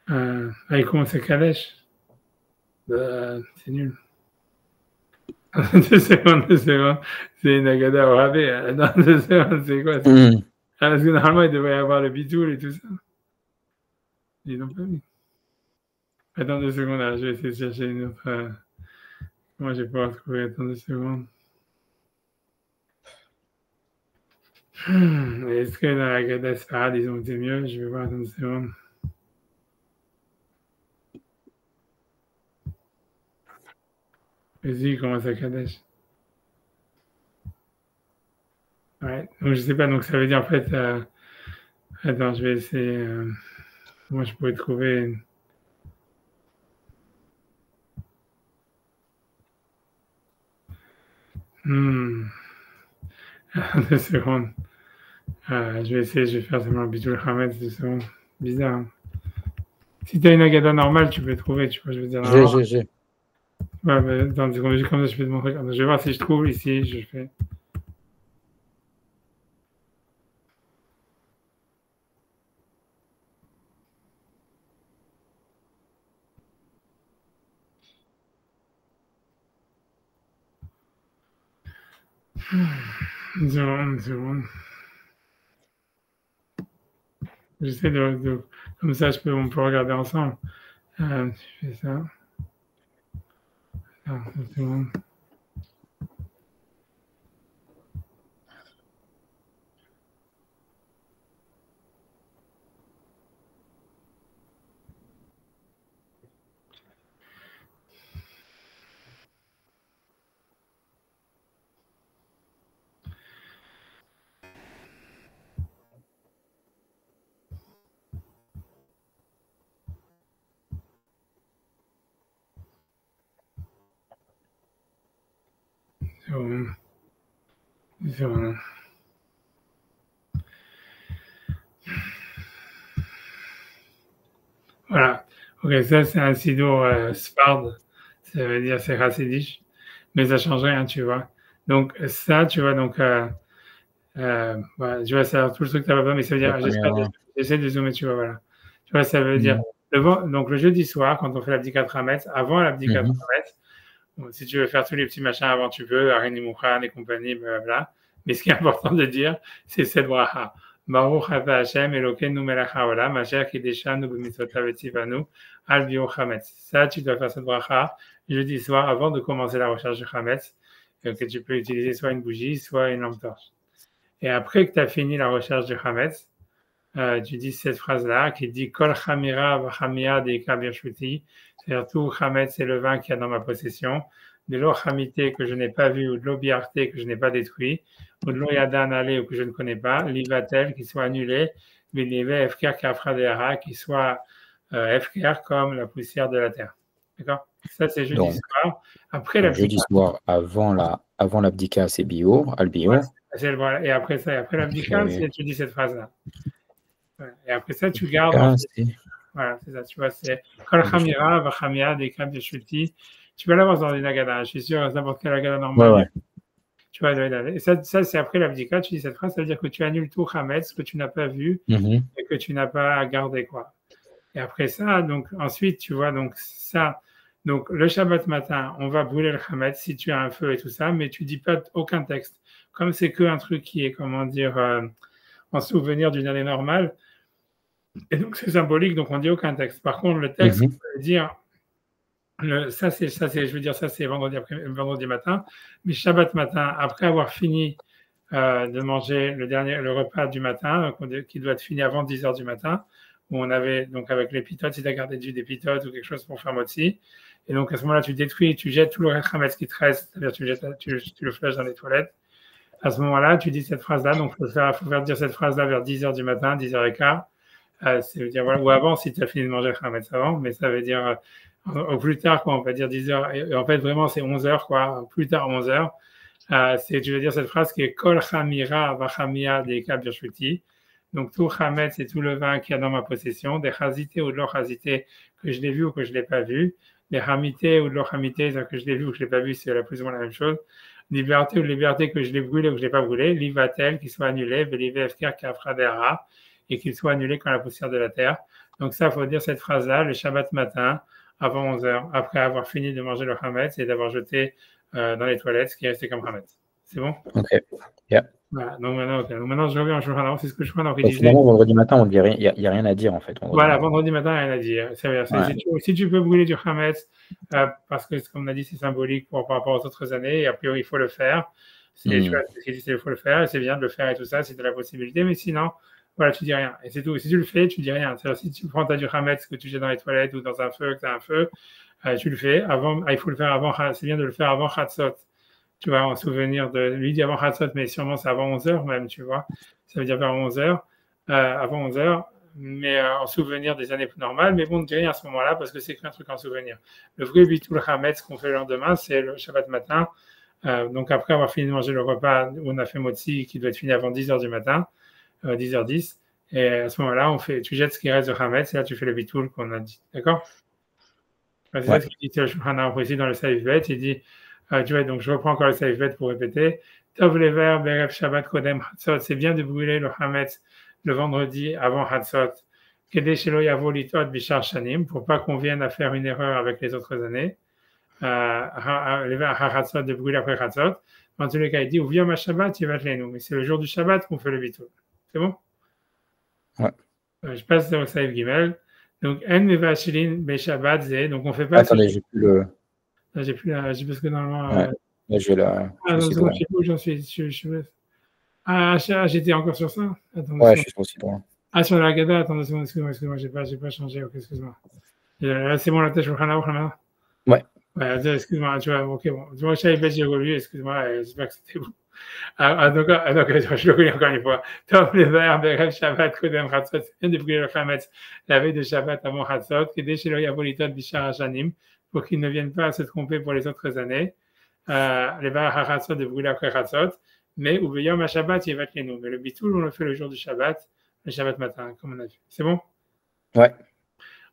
voilà. Avec comment c'est Kadesh? C'est nul. 2 secondes. C'est une Haggadah au rabais. Non, 2 secondes, c'est quoi ça? Parce que normalement, il devrait y avoir le bitoul et tout ça. Ils n'ont pas mis. Attends 2 secondes, là, je vais essayer de chercher une autre. Moi, je vais pouvoir trouver. Attends 2 secondes. Est-ce que dans la Haggadah Sfarad, ils ont été mieux? Je vais voir. Attends 2 secondes. Vas-y, commence à Kadesh. Ouais, donc je sais pas, donc ça veut dire en fait. Attends, je vais essayer. Moi, je pourrais trouver. 2 secondes. Je vais essayer, je vais faire seulement Bitul Hametz 2 secondes. Bizarre. Hein. Si tu as une Haggadah normale, tu peux trouver, tu vois, je veux dire. J'ai. Ouais, mais attends 2 secondes, comme ça, je peux te montrer. Je vais voir si je trouve ici, je fais. Une seconde. J'essaie comme ça, on peut regarder ensemble. Je fais ça. Ah, c'est bon. C'est bon. C'est bon. Voilà. Ok, ça c'est un sidour Spard, ça veut dire c'est chassidish, mais ça change rien, tu vois. Donc ça, tu vois, donc voilà, tu vois, ça, tout le truc, t'as pas besoin, mais ça veut dire, j'essaie de zoomer, tu vois, voilà. Tu vois, ça veut dire, donc le jeudi soir, quand on fait l'abdicat Hametz, avant l'abdicat Hametz, bon, si tu veux faire tous les petits machins avant, tu peux, Arini Mouchan et compagnie, blablabla. Mais ce qui est important de dire, c'est cette bracha. Baruch Ata Hashem Elokeinu melech haolam, Asher kideshanu b'mitzvotav etzivanu al bio chametz. Ça, tu dois faire cette bracha jeudi soir avant de commencer la recherche de chametz, que tu peux utiliser soit une bougie, soit une lampe torche. Et après que tu as fini la recherche de chametz, tu dis cette phrase-là qui dit Kol chamira v'chamia deika birshuti, c'est-à-dire tout chametz, c'est le vin qu'il y a dans ma possession, de l'eau chamité que je n'ai pas vu, ou de l'eau biarté que je n'ai pas détruit, ou de l'eau yadan allé ou que je ne connais pas, l'ivatel qui soit annulé, mais l'ivé efker kafra dehara qui soit efker comme la poussière de la terre. D'accord? Ça, c'est jeudi soir. Après l'abdika. Jeudi soir, avant l'abdika, c'est bio, al bio. Ouais, et après ça, après l'abdika, tu dis cette phrase-là. Et après ça, tu gardes. Voilà, c'est ça, tu vois, c'est Kol Chamira, Vachamia, des câbles de Shulti. Tu vas l'avoir dans une agada, je suis sûr, n'importe quelle agada normale. Ouais. Tu vois, et ça c'est après l'abdika, tu dis cette phrase, ça veut dire que tu annules tout Hametz, que tu n'as pas vu et que tu n'as pas gardé, quoi. Et après ça, donc ensuite, tu vois, donc ça, donc le Shabbat matin, on va brûler le Hametz si tu as un feu et tout ça, mais tu dis pas aucun texte. Comme c'est qu'un truc qui est, comment dire, en souvenir d'une année normale, et donc c'est symbolique, donc on dit aucun texte. Par contre, le texte, on peut dire, ça c'est, je veux dire, ça c'est vendredi matin, mais Shabbat matin, après avoir fini de manger le repas du matin, qui doit être fini avant 10 heures du matin, où on avait, donc avec les pitotes, si tu as gardé des pitotes ou quelque chose pour faire motzi, et donc à ce moment-là, tu détruis, tu jettes tout le chametz qui te reste, c'est-à-dire tu le flushes dans les toilettes. À ce moment-là, tu dis cette phrase-là, donc il faut faire dire cette phrase-là vers 10 heures du matin, 10h15. Ça veut dire, voilà, ou avant, si tu as fini de manger Hametz avant, mais ça veut dire au plus tard, quoi, on va dire 10 heures. Et en fait, vraiment, c'est 11 heures, quoi, plus tard 11 heures. Tu veux dire cette phrase qui est Kol Chamira Vachamia Deika Birshuti. Donc, tout Hametz, c'est tout le vin qu'il y a dans ma possession, des Chazité ou de l'Or-Chazité que je l'ai vu ou que je ne l'ai pas vu, des Hamité ou de l'Or-Hamité que je l'ai vu ou que je ne l'ai pas vu, c'est plus ou moins la même chose. Liberté ou de liberté que je l'ai brûlé ou que je ne l'ai pas brûlé, l'ivatel qui soit annulé, velivefker kafradera, et qu'il soit annulé quand la poussière de la terre. Donc ça, il faut dire cette phrase-là le Shabbat matin, avant 11 heures, après avoir fini de manger le Hametz et d'avoir jeté dans les toilettes ce qui est resté comme Hametz. C'est bon? Ok. Yeah. Voilà, donc maintenant, je reviens en Shulchan Aruch, c'est ce que je crois. Donc, finalement, vendredi matin, on dit rien, il n'y a rien à dire en fait. Vendredi matin, rien à dire. Si tu peux brûler du Hametz, parce que comme on a dit, c'est symbolique par rapport aux autres années, et a priori, il faut le faire. Il faut le faire, et c'est bien de le faire et tout ça, si tu as la possibilité, mais sinon, voilà, tu dis rien. Et c'est tout. Si tu le fais, tu dis rien. C'est-à-dire, si tu prends du Hametz que tu jettes dans les toilettes ou dans un feu, que tu as un feu, tu le fais avant. Il faut le faire avant. C'est bien de le faire avant Chatzot. Tu vois, en souvenir de lui dit avant Chatzot, mais sûrement c'est avant 11 heures même, tu vois. Ça veut dire vers 11 heures, avant 11 heures, mais en souvenir des années plus normales. Mais bon, ne dis rien à ce moment-là parce que c'est qu'un truc en souvenir. Le vrai Bitul Hametz qu'on fait le lendemain, c'est le Shabbat matin. Donc après avoir fini de manger le repas où on a fait Motzi qui doit être fini avant 10 heures du matin. 10h10, et à ce moment-là, tu jettes ce qui reste de Hametz, et là, tu fais le bitul qu'on a dit. D'accord? C'est ça ce qu'il dit le Shulchan Aruch ici dans le Saif Bet. Il dit, tu vois, donc je reprends encore le Saif Bet pour répéter. Tov lever berev Shabbat kodem Hatzot. C'est bien de brûler le Hametz le vendredi avant Hatzot. Kedei shelo yavo litot bishar shanim, pour pas qu'on vienne à faire une erreur avec les autres années. Hatzot, de brûler après Hatzot. Dans tous les cas, il dit, ou via ma Shabbat, il va te nous. Mais c'est le jour du Shabbat qu'on fait le bitul. C'est bon? Ouais. Je passe au Saïf Gimel. Donc, En Mevashilin Beshabbat Zé. Donc, on fait pas. Attendez, j'ai plus le. Là, j'ai plus parce que normalement. Ouais. Là, je la. Ah, non, je sais plus où j'en suis. J'étais encore sur ça. Attends, ouais, je suis sur le site droit. Ah, sur la Gada, attends, excuse-moi, j'ai pas changé, ok, excuse-moi. Là, c'est bon, la tâche, maintenant. Ouais. Ouais, excuse-moi, tu vois, ok, bon. Tu vois, je savais pas si j'ai relu, excuse-moi, j'espère que c'était bon. Donc, je le connais encore une fois. Top les verts, Berev Shabbat, Kodem Chatzot, c'est bien de brûler le Chametz la veille de Shabbat avant Chatzot, qui dès chez le Yavolitot Bishar Hashanim, pour qu'ils ne viennent pas se tromper pour les autres années. Les verts Chatzot de brûler après Chatzot, mais ou Beyom à Shabbat, il va être les nous. Mais le bitoul, on le fait le jour du Shabbat, le Shabbat matin, comme on a vu. C'est bon? Ouais.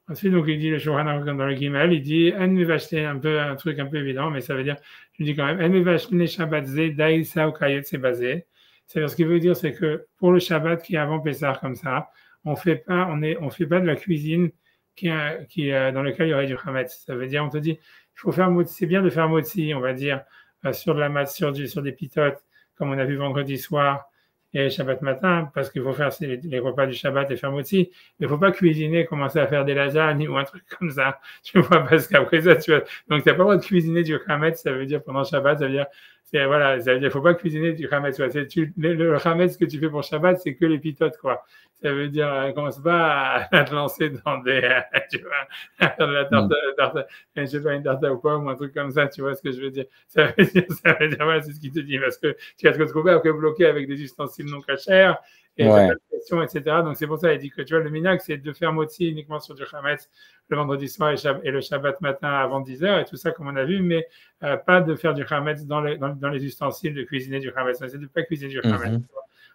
Ensuite, donc, il dit le Shulchan Aruch dans le Gimel, il dit En mivashte, un truc un peu évident, mais ça veut dire, je dis quand même, En mivashte ne Shabbat ze daïsa ou kayet c'est basé. C'est-à-dire, ce qu'il veut dire, c'est que pour le Shabbat qui est avant Pessah, comme ça, on fait pas de la cuisine dans lequel il y aurait du Hametz. Ça veut dire, on te dit, il faut faire c'est bien de faire motzi, on va dire, sur de la masse, sur des pitotes, comme on a vu vendredi soir, et Shabbat matin, parce qu'il faut faire les repas du Shabbat et faire motzi, mais il faut pas cuisiner, commencer à faire des lasagnes ou un truc comme ça, tu vois, parce qu'après ça, tu vois, donc t'as pas le droit de cuisiner du Hametz, ça veut dire pendant Shabbat, ça veut dire, voilà, ça veut dire, faut pas cuisiner du Hametz, le Hametz que tu fais pour Shabbat, c'est que les pitotes, quoi. Ça veut dire, commence pas à te lancer dans des, tu vois, à faire de la tarte, je sais pas, une tarte aux pommes ou un truc comme ça, tu vois ce que je veux dire. Ça veut dire, voilà, c'est ce qu'il te dit, parce que tu vas te retrouver après bloqué avec des ustensiles non cachers, et pas de question, etc. Donc c'est pour ça, il dit que, tu vois, le minhag, c'est de faire motzi uniquement sur du Hametz le vendredi soir et le Shabbat matin avant 10h, et tout ça, comme on a vu, mais pas de faire du Hametz dans les ustensiles de cuisiner du Hametz. C'est de pas cuisiner du Hametz.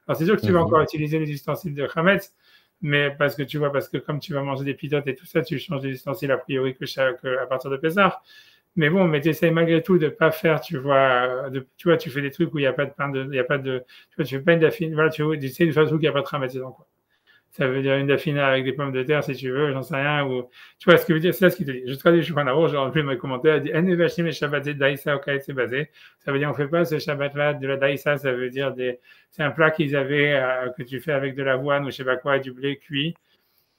Alors, c'est sûr que tu vas encore utiliser les ustensiles de Hametz, mais parce que comme tu vas manger des pitotes et tout ça, tu changes les ustensiles a priori à partir de Pessah. Mais bon, mais tu essaies malgré tout de pas faire, tu vois, tu fais des trucs où il n'y a pas de pain tu vois, tu fais pas une daphine, voilà, tu essaies de faire des trucs où il n'y a pas de Hametz dedans, quoi. Ça veut dire une daphina avec des pommes de terre, si tu veux, j'en sais rien. Ou... Tu vois ce qu'il veut dire, c'est ça ce qu'il te dit. Je traduis le Shulchan Aruch, j'ai rempli mes commentaires, il dit En Shabbat daïsa au c'est basé. Ça veut dire on fait pas ce Shabbat-là de la daïsa, ça veut dire c'est un plat qu'ils avaient, que tu fais avec de l'avoine ou je sais pas quoi, du blé cuit,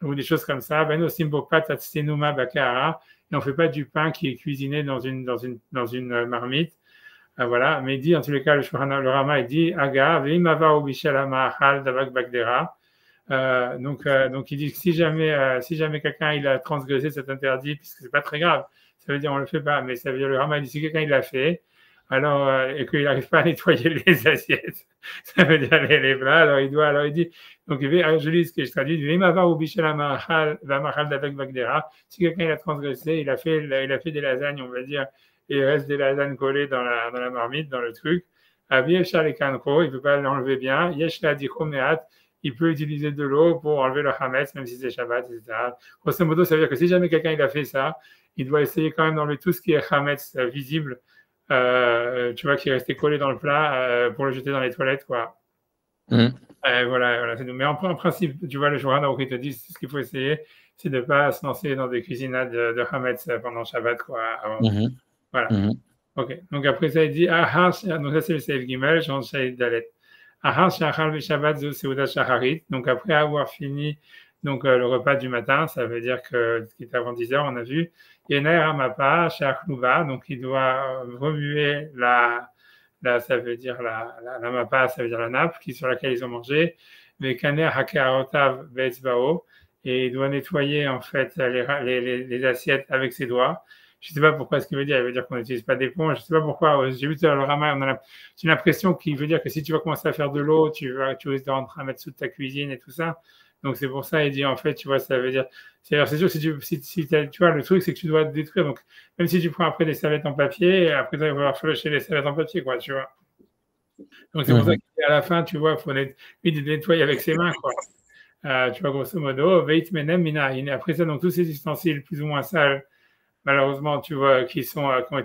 ou des choses comme ça. Ben osim bopat atstenuma bakara. Et on fait pas du pain qui est cuisiné dans une marmite. Voilà. Mais il dit, en tous les cas, le Rama, il dit Aga, veimava ou bishalama achal davak bakdera. Donc il dit que si jamais quelqu'un il a transgressé cet interdit, puisque c'est pas très grave, ça veut dire on le fait pas, mais ça veut dire le Rama dit si quelqu'un il l'a fait, alors et qu'il n'arrive pas à nettoyer les assiettes, ça veut dire les plats, alors il dit, donc je lis ce que je traduis, si quelqu'un il a transgressé, il a fait des lasagnes, on va dire, et il reste des lasagnes collées dans la marmite, dans le truc, il ne peut pas l'enlever bien, il peut utiliser de l'eau pour enlever le Hametz, même si c'est Shabbat, etc. Grosso modo, ça veut dire que si jamais quelqu'un il a fait ça, il doit essayer quand même d'enlever tout ce qui est Hametz visible, tu vois, qui est resté collé dans le plat pour le jeter dans les toilettes, quoi. Voilà, c'est tout. Mais en principe, tu vois, le Shulchan Aruch, il te dit ce qu'il faut essayer, c'est de ne pas se lancer dans des cuisinades de Hametz pendant Shabbat, quoi. Voilà. Ok. Donc après ça, il dit, donc ça c'est le Seif Gimel, j'en sais Dalet. Donc après avoir fini le repas du matin, ça veut dire que qui est avant 10h, on a vu. Donc il doit remuer ça veut dire la mapa, ça veut dire la nappe sur laquelle ils ont mangé. Et il doit nettoyer en fait les assiettes avec ses doigts. Je ne sais pas pourquoi ce qu'il veut dire. Il veut dire qu'on n'utilise pas d'éponge. Je ne sais pas pourquoi. J'ai vu le Rama, j'ai l'impression qu'il veut dire que si tu vas commencer à faire de l'eau, tu risques de rentrer à mettre sous ta cuisine et tout ça. Donc c'est pour ça, il dit en fait, tu vois, ça veut dire. C'est sûr, si tu vois, le truc, c'est que tu dois te détruire. Donc même si tu prends après des serviettes en papier, après il va falloir flusher les serviettes en papier, quoi, tu vois. Donc c'est pour ça qu'à la fin, tu vois, il faut nettoyer avec ses mains, quoi. Tu vois, grosso modo, veit menem minahin. Après ça, donc tous ces ustensiles plus ou moins sales, malheureusement, tu vois, qui sont on a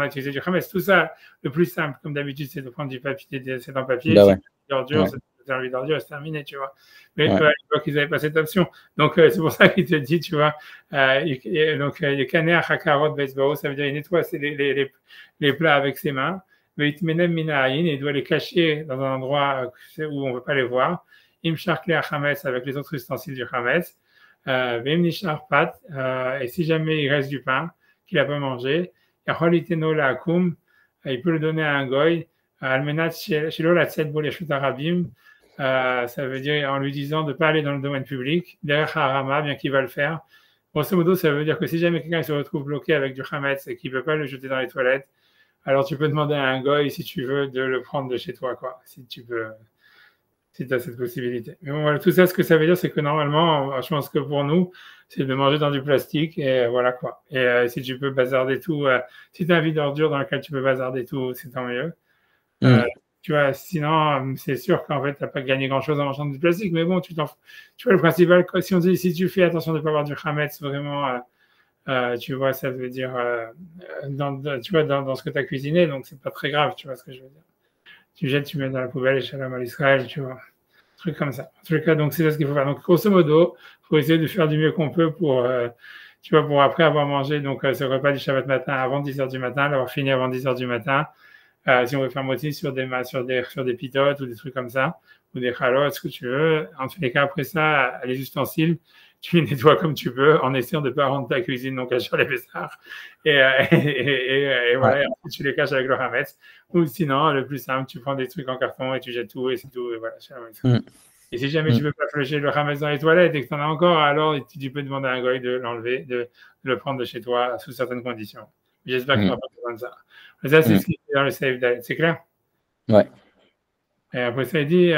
utilisé du Hametz. Tout ça, le plus simple, comme d'habitude, c'est de prendre du papier, c'est en papier. Bah ouais. D'ordure, c'est un d'ordure, c'est terminé, tu vois. Mais je vois qu'ils n'avaient pas cette option. Donc, c'est pour ça qu'il te dit, tu vois, donc, il y a Kaner, Hakarot, Bezbao, ça veut dire il nettoie les plats avec ses mains. Mais il doit les cacher dans un endroit où on ne veut pas les voir. Imsharkle Hametz avec les autres ustensiles du Hametz. Et si jamais il reste du pain qu'il n'a pas mangé, Yacholiteno la'akum, il peut le donner à un goy, almenat shelo latzet bo leshut harabim, ça veut dire en lui disant de ne pas aller dans le domaine public, derrière harama, bien qu'il va le faire. Grosso modo, ça veut dire que si jamais quelqu'un se retrouve bloqué avec du chametz et qu'il ne peut pas le jeter dans les toilettes, alors tu peux demander à un goy, si tu veux, de le prendre de chez toi, quoi, si tu peux, si tu as cette possibilité. Mais bon, voilà, tout ça, ce que ça veut dire, c'est que normalement, je pense que pour nous, c'est de manger dans du plastique, et voilà quoi. Et si tu peux bazarder tout, si tu as un vide d'ordure dans lequel tu peux bazarder tout, c'est tant mieux. Tu vois, sinon, c'est sûr qu'en fait, tu n'as pas gagné grand-chose en mangeant du plastique, mais bon, tu vois, le principal, si on dit, si tu fais attention de ne pas avoir du chametz, vraiment, tu vois, ça veut dire, tu vois, dans ce que tu as cuisiné, donc c'est pas très grave, tu vois ce que je veux dire. Tu jettes, tu mets dans la poubelle, et shalom à l'Israël, tu vois, truc comme ça. En tout cas, donc c'est ça ce qu'il faut faire. Donc, grosso modo, il faut essayer de faire du mieux qu'on peut pour, tu vois, pour après avoir mangé, donc ce repas du Shabbat matin avant 10h du matin, l'avoir fini avant 10h du matin. Si on veut faire moitié sur des pitotes ou des trucs comme ça, ou des chalotes, ce que tu veux. En tous les cas, après ça, les ustensiles, tu les nettoies comme tu peux, en essayant de ne pas rendre ta cuisine non cachée sur les pessards. Et voilà, et ensuite tu les caches avec le hametz. Ou sinon, le plus simple, tu prends des trucs en carton et tu jettes tout, et c'est tout. Et voilà, et si jamais tu ne veux pas flusher le hametz dans les toilettes et que tu en as encore, alors tu peux demander à un goy de l'enlever, de le prendre de chez toi sous certaines conditions. J'espère que tu n'auras pas besoin de ça. Mais ça, c'est ce qui est dans le Save Diet. C'est clair? Ouais. Et après ça, il dit,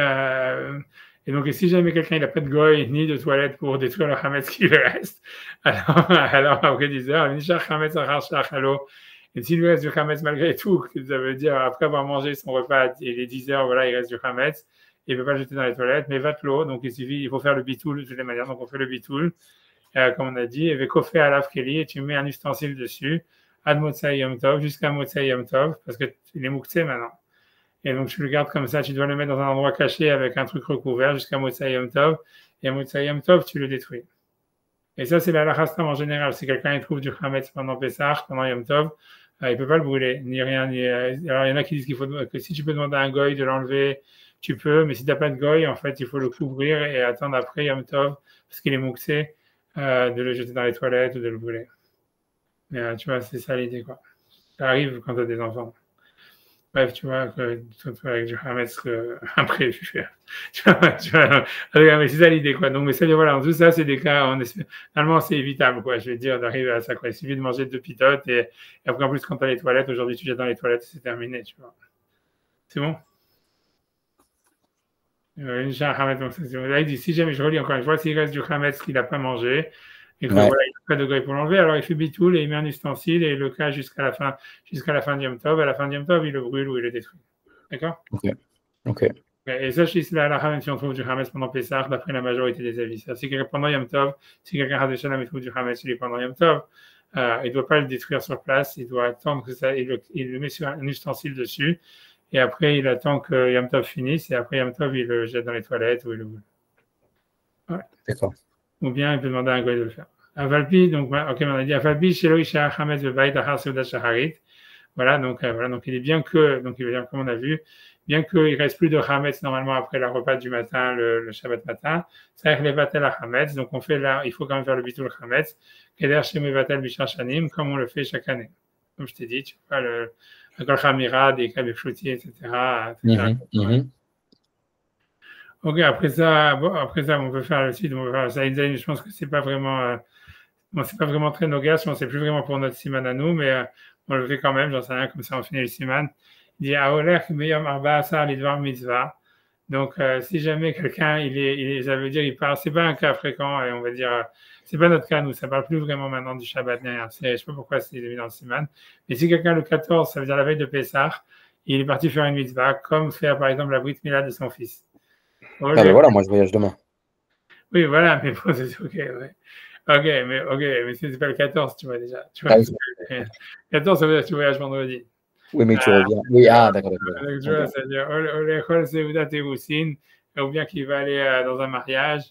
et donc, si jamais quelqu'un n'a pas de goy ni de toilette pour détruire le hametz qui lui reste, alors après 10 heures, et s'il lui reste du hametz malgré tout, ça veut dire après avoir mangé son repas, et les 10 heures, voilà, il reste du hametz, il ne peut pas le jeter dans les toilettes, mais va de l'eau, donc il faut faire le bitoul de toutes les manières, donc on fait le bitoul, comme on a dit, et kofé à l'afkeli, et tu mets un ustensile dessus, ad Motsai Yom Tov, jusqu'à Motsai Yom Tov, parce qu'il est mouktsé maintenant. Et donc, tu le gardes comme ça, tu dois le mettre dans un endroit caché avec un truc recouvert jusqu'à Motsai Yom Tov. Et à Motsai Yom Tov, tu le détruis. Et ça, c'est la halakha en général. Si quelqu'un trouve du chametz pendant Pessah, pendant Yom Tov, il ne peut pas le brûler, ni rien. Alors, il y en a qui disent que si tu peux demander à un goy de l'enlever, tu peux. Mais si tu n'as pas de goy, en fait, il faut le couvrir et attendre après Yom Tov, parce qu'il est mouxé, de le jeter dans les toilettes ou de le brûler. Mais tu vois, c'est ça l'idée, quoi. Ça arrive quand tu as des enfants. Bref, tu vois, avec du hametz imprévu. Tu vois, mais c'est ça l'idée, quoi. Donc, mais ça, voilà, tout ça, c'est des cas, normalement, c'est évitable, quoi. Je vais dire, d'arriver à ça, quoi. Il suffit de manger 2 pitotes et après, en plus, quand tu as les toilettes, aujourd'hui, tu jettes dans les toilettes, c'est terminé, tu vois. C'est bon? Là, il dit, si jamais je relis encore une fois, s'il reste du hametz qu'il n'a pas mangé, et que voilà, il n'a pas de goy pour l'enlever, alors il fait bitoul et il met un ustensile et il le cache jusqu'à la fin de Yom Tov. À la fin de Yom Tov, il le brûle ou il le détruit. D'accord? Ok. Et ça, c'est la même si on trouve du hametz pendant Pessah, d'après la majorité des avis. Si quelqu'un pendant Yom Tov, si quelqu'un a déjà trouve du hametz pendant Yom Tov, il ne doit pas le détruire sur place, il doit attendre que ça, il le met sur un ustensile dessus, et après il attend que Yom Tov finisse, et après Yom Tov, il le jette dans les toilettes ou il le brûle. Ouais. D'accord. Ou bien il peut demander à un goy de le faire. Avalpi, donc, on a dit Avalpi, Shelo Isha Hametz Bebayit Achar Seudat Shacharit. Voilà, donc il est bien que, donc il veut dire, comme on a vu, bien qu'il ne reste plus de Hametz normalement après le repas du matin, le Shabbat matin, ça les Batel à Hametz, donc on fait là, il faut quand même faire le bitul Hametz, Keder Shemé Batel Bishar Shanim, comme on le fait chaque année. Comme je t'ai dit, tu vois, le Kol Chamira, des Kabeflouti, etc. Ok, après ça, on peut faire le site, on peut faire le Saïd. Je pense que c'est pas vraiment, c'est pas vraiment très nogache, c'est plus vraiment pour notre siman à nous, mais on le fait quand même, j'en sais rien, comme ça on finit le siman. Il dit Aolech Meyom Arba Asar Lidvar Mitzvah. Donc, si jamais quelqu'un, ça veut dire, il part, c'est pas un cas fréquent, et on va dire, c'est pas notre cas, nous, ça parle plus vraiment maintenant du Shabbat derrière. Je sais pas pourquoi c'est dans le siman. Mais si quelqu'un, le 14, ça veut dire la veille de Pessah, il est parti faire une mitzvah, comme faire par exemple la Brit Mila de son fils. Ben voilà, moi je voyage demain. Oui, voilà, mais bon, c'est ok, ouais. Ok, mais c'est pas le 14, tu vois déjà. Tu vois, 14, ça veut dire que tu voyages vendredi. Oui, mais tu reviens. Oui, d'accord. Donc, tu vois, c'est-à-dire, ou bien qu'il va aller dans un mariage,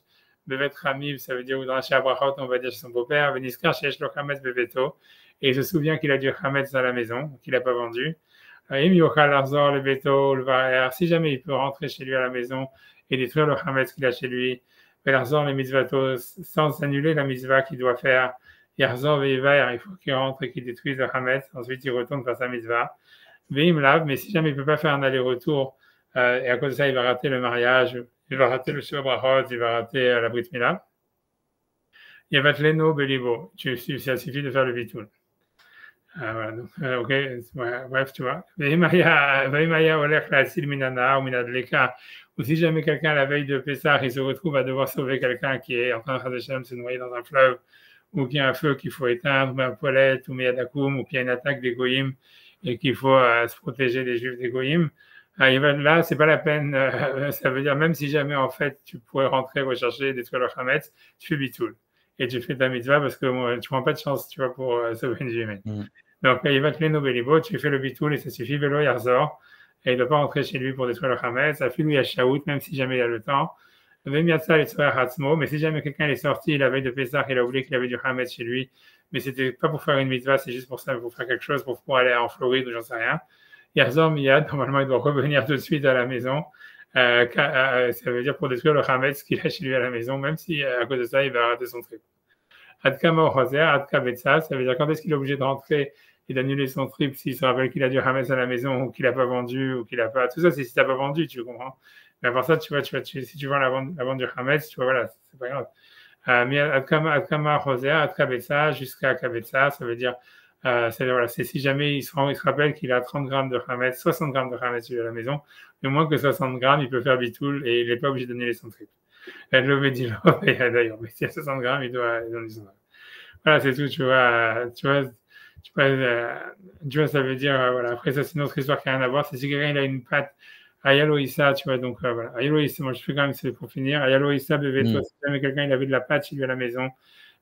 Bevet Ramib, ça veut dire, ou dans la Shabrachot, on va dire chez son beau-père, Beniskar, chez Eshlo Hametz Beveto, et il se souvient qu'il a du Hametz dans la maison, qu'il n'a pas vendu. Si jamais il peut rentrer chez lui à la maison et détruire le Hametz qu'il a chez lui, les mitzvatos, sans annuler la mitzvah qu'il doit faire Yarzor Veivaer, il faut qu'il rentre et qu'il détruise le Hametz. Ensuite, il retourne faire sa mitzvah. Veim Lav, mais si jamais il ne peut pas faire un aller-retour, et à cause de ça, il va rater le mariage, il va rater le Shua Brachot, il va rater la Brit Mila. Yavatleno Belibo, ça suffit de faire le bitoul. Voilà, donc, ok, ouais, bref, tu vois. Veimaya Olech La'asil Minana ou Minadleka, ou si jamais quelqu'un, la veille de Pessah, il se retrouve à devoir sauver quelqu'un qui est en train de se noyer dans un fleuve, ou qu'il y a un feu qu'il faut éteindre, ou un poilette, ou Miyadakoum, ou qu'il y a une attaque des Goïm, et qu'il faut se protéger des Juifs des Goïm, là, c'est pas la peine, ça veut dire, même si jamais, en fait, tu pourrais rentrer, rechercher, détruire le Hametz, tu fais bitoul. Et tu fais ta mitzvah parce que tu prends pas de chance, tu vois, pour sauver une vie humaine. Donc, il va te les nobelibo, tu fais le bitoul et ça suffit, vélo yarzor, et il ne doit pas rentrer chez lui pour détruire le Hametz, ça fait lui à Shaout, même si jamais il a le temps. Mais si jamais quelqu'un est sorti la veille de Pessah, il a oublié qu'il avait du Hametz chez lui, mais c'était pas pour faire une mitzvah, c'est juste pour ça, pour faire quelque chose, pour aller en Floride ou j'en sais rien. Yarzor Miyad, normalement, il doit revenir tout de suite à la maison. Ça veut dire pour détruire le Hametz qu'il a chez lui à la maison, même si à cause de ça, il va rater son trip. Adka Mohozer, Adka Betsa, ça veut dire quand est-ce qu'il est obligé de rentrer et d'annuler son trip s'il se rappelle qu'il a du Hametz à la maison ou qu'il n'a pas vendu ou qu'il n'a pas. Tout ça, c'est si tu n'as pas vendu, tu comprends. Mais à part ça, tu vois, si tu vends la vente du Hametz, tu vois, voilà, c'est pas grave. Mais Adka Mohozer, Adka Betsa, jusqu'à Kabetsa, ça veut dire. Voilà, c'est si jamais il se rappelle qu'il a 30 grammes de Hametz, 60 grammes de Hametz à la maison, mais moins que 60 grammes, il peut faire bitoul et il n'est pas obligé d'annuler son trip. D'ailleurs, mais s'il y a 60 grammes, il doit donner son grammes. Voilà, c'est tout, tu vois, ça veut dire, voilà, après ça, c'est une autre histoire qui n'a rien à voir, c'est si quelqu'un il a une pâte, Ayalo Issa, tu vois, donc voilà, Ayalo Issa, moi je fais quand même, c'est pour finir, Ayalo Issa, bébé, toi, si jamais quelqu'un il avait de la pâte chez lui à la maison,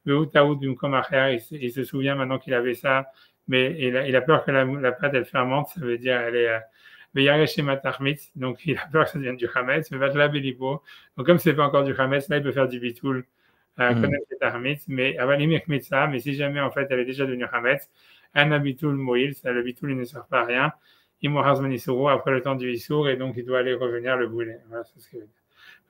il se souvient maintenant qu'il avait ça, mais il a peur que la pâte elle fermente, ça veut dire elle est donc il a peur que ça devienne du Hametz, mais Vatla Belibo. Donc comme c'est pas encore du Hametz, là il peut faire du bitoul, connaître le Hametz, mais Avalimir Kmetsa, mais si jamais en fait elle est déjà devenue Hametz, un bitoul moïl, le bitoul il ne sert pas à rien. Il mourra Manisuru après le temps du Issour et donc il doit aller revenir le brûler. Voilà, c'est ce que je veux dire.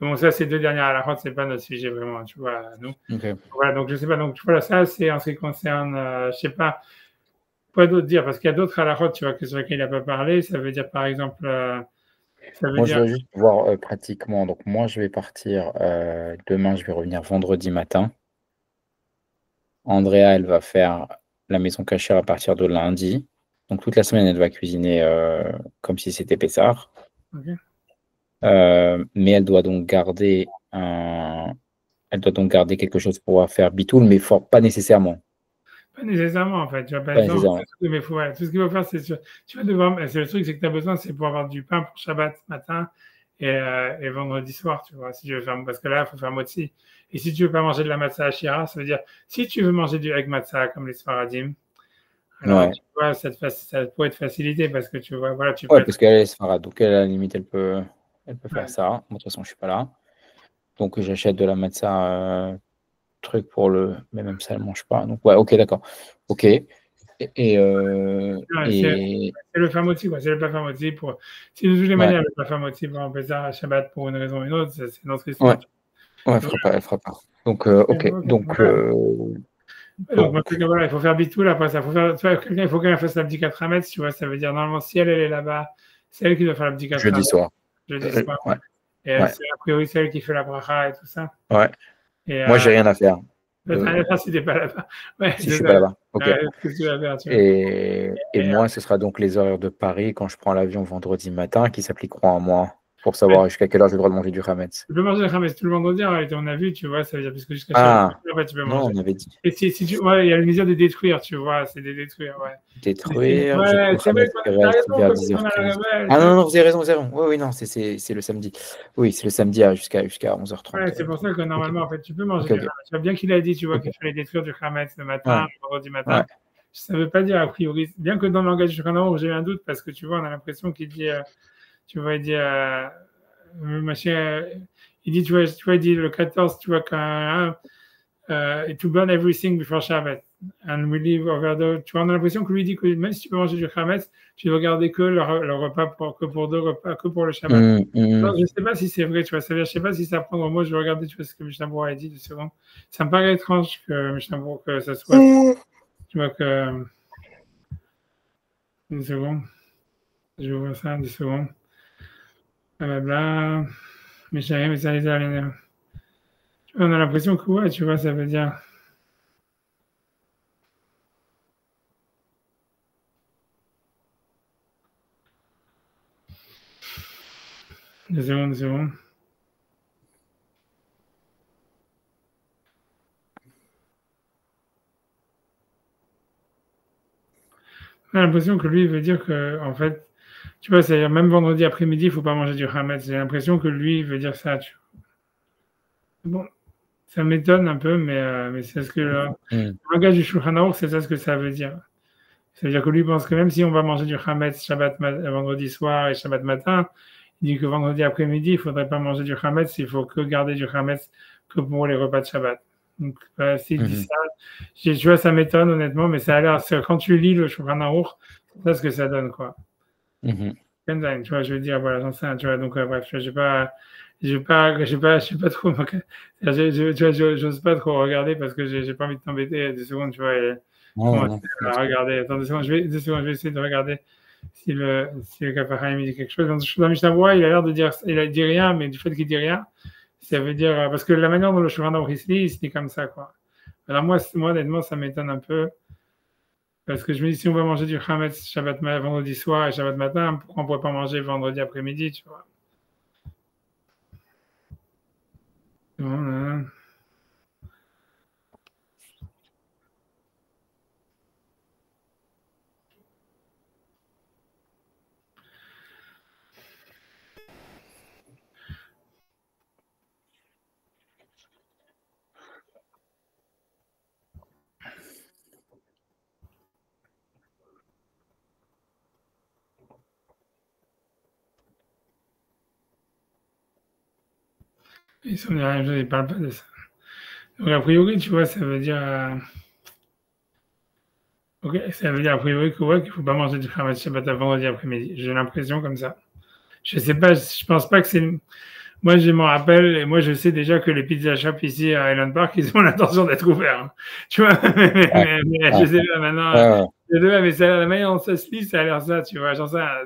Bon, ça, ces deux dernières halachot, c'est pas notre sujet vraiment, tu vois, nous. Okay. Voilà, donc je sais pas, donc voilà, ça c'est en ce qui concerne, je sais pas, quoi d'autre dire, parce qu'il y a d'autres halachot, tu vois, sur lesquels il n'a pas parlé, ça veut dire par exemple, moi je veux juste voir pratiquement, donc moi je vais partir demain, je vais revenir vendredi matin. Andrea, elle va faire la maison cachère à partir de lundi, donc toute la semaine elle va cuisiner comme si c'était Pessar. Okay. Mais elle doit donc garder quelque chose pour pouvoir faire bitoul, mais pas nécessairement. Pas nécessairement, en fait. Tu vois, par exemple, mais tout ce qu'il faut faire, c'est tu vas devoir. C'est le truc, c'est que tu as besoin, c'est pour avoir du pain pour Shabbat matin et vendredi soir, tu vois. Si tu veux faire, parce que là, il faut faire motzi. Et si tu veux pas manger de la matzah à Shira, ça veut dire, si tu veux manger du egg matzah comme les Sfaradim, alors tu vois, ça peut être facilité parce que tu vois, voilà, parce qu'elle est Sfarad, donc à la limite, elle peut faire ça. Moi, de toute façon, je suis pas là. Donc, j'achète de la matzah truc pour le. Mais même ça, elle mange pas. Donc, ouais, ok, d'accord. Ok. C'est le famoti, quoi. C'est le plat famoti pour. Si de toutes les manières, le plat famoti pour un Pessah à Shabbat pour une raison ou une autre, c'est notre histoire. Ouais, elle fera pas. Donc, ok. Donc, voilà, il faut faire bitoul après ça. Il faut qu'elle fasse la bdika Hametz, tu vois. Ça veut dire, normalement, si elle est là-bas, c'est elle qui doit faire la bdika Hametz. Jeudi soir. Ouais. Et c'est a priori celle qui fait la bracha et tout ça. Ouais. Et, moi, j'ai rien à faire. Si t'es pas là-bas. Ouais, si je suis pas là-bas. Ok. Et moi, ce sera donc les horaires de Paris quand je prends l'avion vendredi matin qui s'appliqueront à moi pour savoir jusqu'à quelle heure j'ai le droit de manger du Hametz. Tu peux manger le Hametz tout le vendredi, on a vu, tu vois, ça veut dire, puisque jusqu'à Shabbat, tu peux manger. Non, on avait dit. Et si il y a le mesure de détruire, tu vois, c'est de détruire, ouais. Détruire, ouais, c'est vrai, vers 10h15. Non, vous avez raison. Oui, non, c'est le samedi. Oui, c'est le samedi jusqu'à 11h30. Ouais, c'est pour ça que normalement, en fait, tu peux manger du Hametz. Tu vois bien qu'il a dit, tu vois, qu'il fallait détruire du Hametz le matin, le vendredi matin. Ça ne veut pas dire a priori, bien que dans le langage du Shulchan j'ai eu un doute parce que tu vois, on a l'impression qu'il dit, tu vois, il dit, il dit, tu vois, il dit le 14, tu vois, quand to burn everything before Shabbat. And we leave over the... Tu vois, on a l'impression que lui dit que même si tu peux manger du chametz, tu dois garder que le repas que pour 2 repas, que pour le Shabbat. Donc, je ne sais pas si c'est vrai, tu vois. Ça veut dire, je ne sais pas si ça prend au mot. Je vais regarder, tu vois, ce que Mishnah Berurah a dit, 2 secondes. Ça me paraît étrange que Mishnah Berurah, que ça soit... Tu vois que... 2 secondes. Je vois ça, 2 secondes. Blablabla. Mishnah, mais ça les a... On a l'impression que, ouais, tu vois, ça veut dire... 2 secondes, 2 secondes. On a l'impression que lui veut dire que, en fait, tu vois, c'est même vendredi après-midi, il ne faut pas manger du chametz. J'ai l'impression que lui veut dire ça. Tu vois. Bon, ça m'étonne un peu, mais c'est ce que le langage du Shulchan Aruch, c'est ça ce que ça veut dire. Ça veut dire que lui pense que même si on va manger du chametz vendredi soir et Shabbat matin, il dit que vendredi après-midi, il ne faudrait pas manger du chametz, il faut que garder du chametz que pour les repas de Shabbat. Donc, s'il dit ça, tu vois, ça m'étonne honnêtement, mais ça a l'air, quand tu lis le Shulchan Aruch, c'est ça ce que ça donne, quoi. Tu vois, je veux dire, voilà, j'en sais rien, tu vois, donc bref, je sais pas trop, tu vois, j'ose pas trop regarder parce que j'ai pas envie de t'embêter 2 secondes, tu vois, et à regarder. Attends 2 secondes, je vais essayer de regarder si le Kaf HaChaim dit quelque chose. Dans Mishnah Berurah, il a l'air de dire, il a dit rien, mais du fait qu'il dit rien, ça veut dire, parce que la manière dont le Shulchan Aruch il se dit comme ça, quoi. Alors moi, honnêtement, ça m'étonne un peu. Parce que je me dis, si on va manger du chametz vendredi soir et Shabbat matin, pourquoi on ne pourrait pas manger vendredi après-midi, tu vois? Voilà. Ils sont la même chose, ils ne parlent pas de ça. Donc, a priori, tu vois, ça veut dire. Ok, ça veut dire a priori que, ouais, qu'il ne faut pas manger du chametz Shabbat à vendredi après-midi. J'ai l'impression comme ça. Je sais pas, je pense pas que c'est. Moi, je m'en rappelle, et moi, je sais déjà que les pizza shops ici à Highland Park, ils ont l'intention d'être ouverts. Hein. Tu vois, mais je sais pas maintenant. Mais ça, la manière dont ça se lit, ça a l'air ça, tu vois.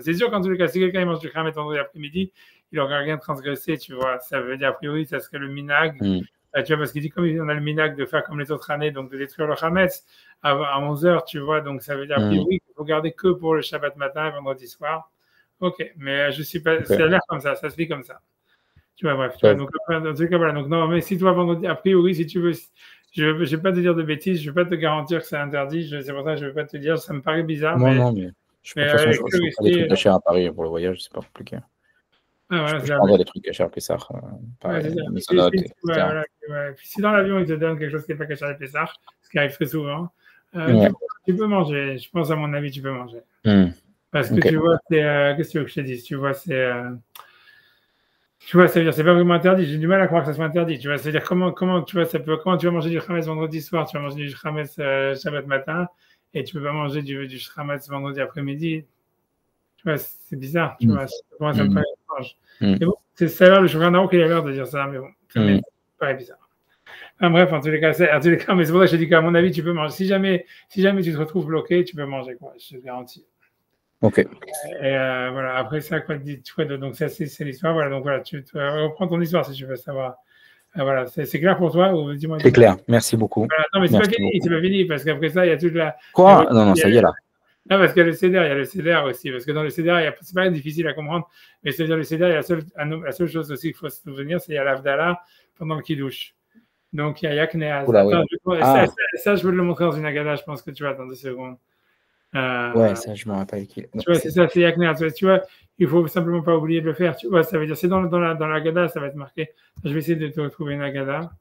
C'est sûr qu'en tous les cas, si quelqu'un mange du chametz vendredi après-midi, il n'aura rien transgressé, tu vois. Ça veut dire, a priori, ça serait le minag. Tu vois, parce qu'il dit, comme on a le minag de faire comme les autres années, donc de détruire le chametz à 11h, tu vois. Donc, ça veut dire, a priori, qu'il faut garder que pour le Shabbat matin et vendredi soir. Ok, mais je suis pas. Ça a l'air comme ça se lit comme ça. Tu vois, bref. Tu vois, donc, dans tous les cas, voilà. Donc, non, mais si toi, vendredi, a priori, si tu veux, je ne vais pas te dire de bêtises, je ne vais pas te garantir que c'est interdit. C'est pour ça que je ne vais pas te dire. Ça me paraît bizarre. Non, mais je peux faire des trucs cachés à Paris pour le voyage, c'est pas compliqué. Je prendrais des trucs cachés à Pessah. Si dans l'avion, ils te donnent quelque chose qui n'est pas caché à Pessah, ce qui arrive très souvent, tu peux manger. Je pense, à mon avis, tu peux manger. Parce que tu vois, qu'est-ce que tu veux que je te dise? Tu vois, tu vois, ça veut dire c'est pas vraiment interdit. J'ai du mal à croire que ça soit interdit. Tu vois, c'est-à-dire comment tu vas manger du chametz vendredi soir, tu vas manger du chametz Shabbat matin, et tu peux pas manger du chametz vendredi après-midi. Tu vois, c'est bizarre. Tu vois, pour moi, ça me paraît étrange. Mais bon, c'est là le Shulchan Aruch qui a l'air de dire ça, mais bon, ça me paraît bizarre. Enfin, bref, en tous les cas, mais c'est pour ça que je dis qu'à mon avis, tu peux manger. Si jamais tu te retrouves bloqué, tu peux manger, quoi. Je te garantis. Ok. Et voilà, après ça, quoi, donc ça, c'est l'histoire. Voilà, donc voilà, tu reprends ton histoire si tu veux savoir. Voilà, c'est clair pour toi ou dis-moi. C'est clair, merci beaucoup. Voilà, non, mais c'est pas fini, parce qu'après ça, il y a toute la. Quoi? Non, ça y est là. Non, parce qu'il y a le CEDER aussi, parce que dans le CEDER, c'est pas difficile à comprendre, mais c'est-à-dire le CEDER, la seule chose aussi qu'il faut se souvenir, c'est qu'il y a l'Avdallah pendant le Kiddush. Donc il y a Yakneaz. Ça, je veux le montrer dans une Agada, je pense que tu vas attendre 2 secondes. Ouais, ça, je me rappelle. Tu vois, c'est ça, c'est Yakneaz. Tu vois, il faut simplement pas oublier de le faire. Tu vois, ça veut dire, c'est dans la Agada, ça va être marqué. Je vais essayer de te retrouver une Agada.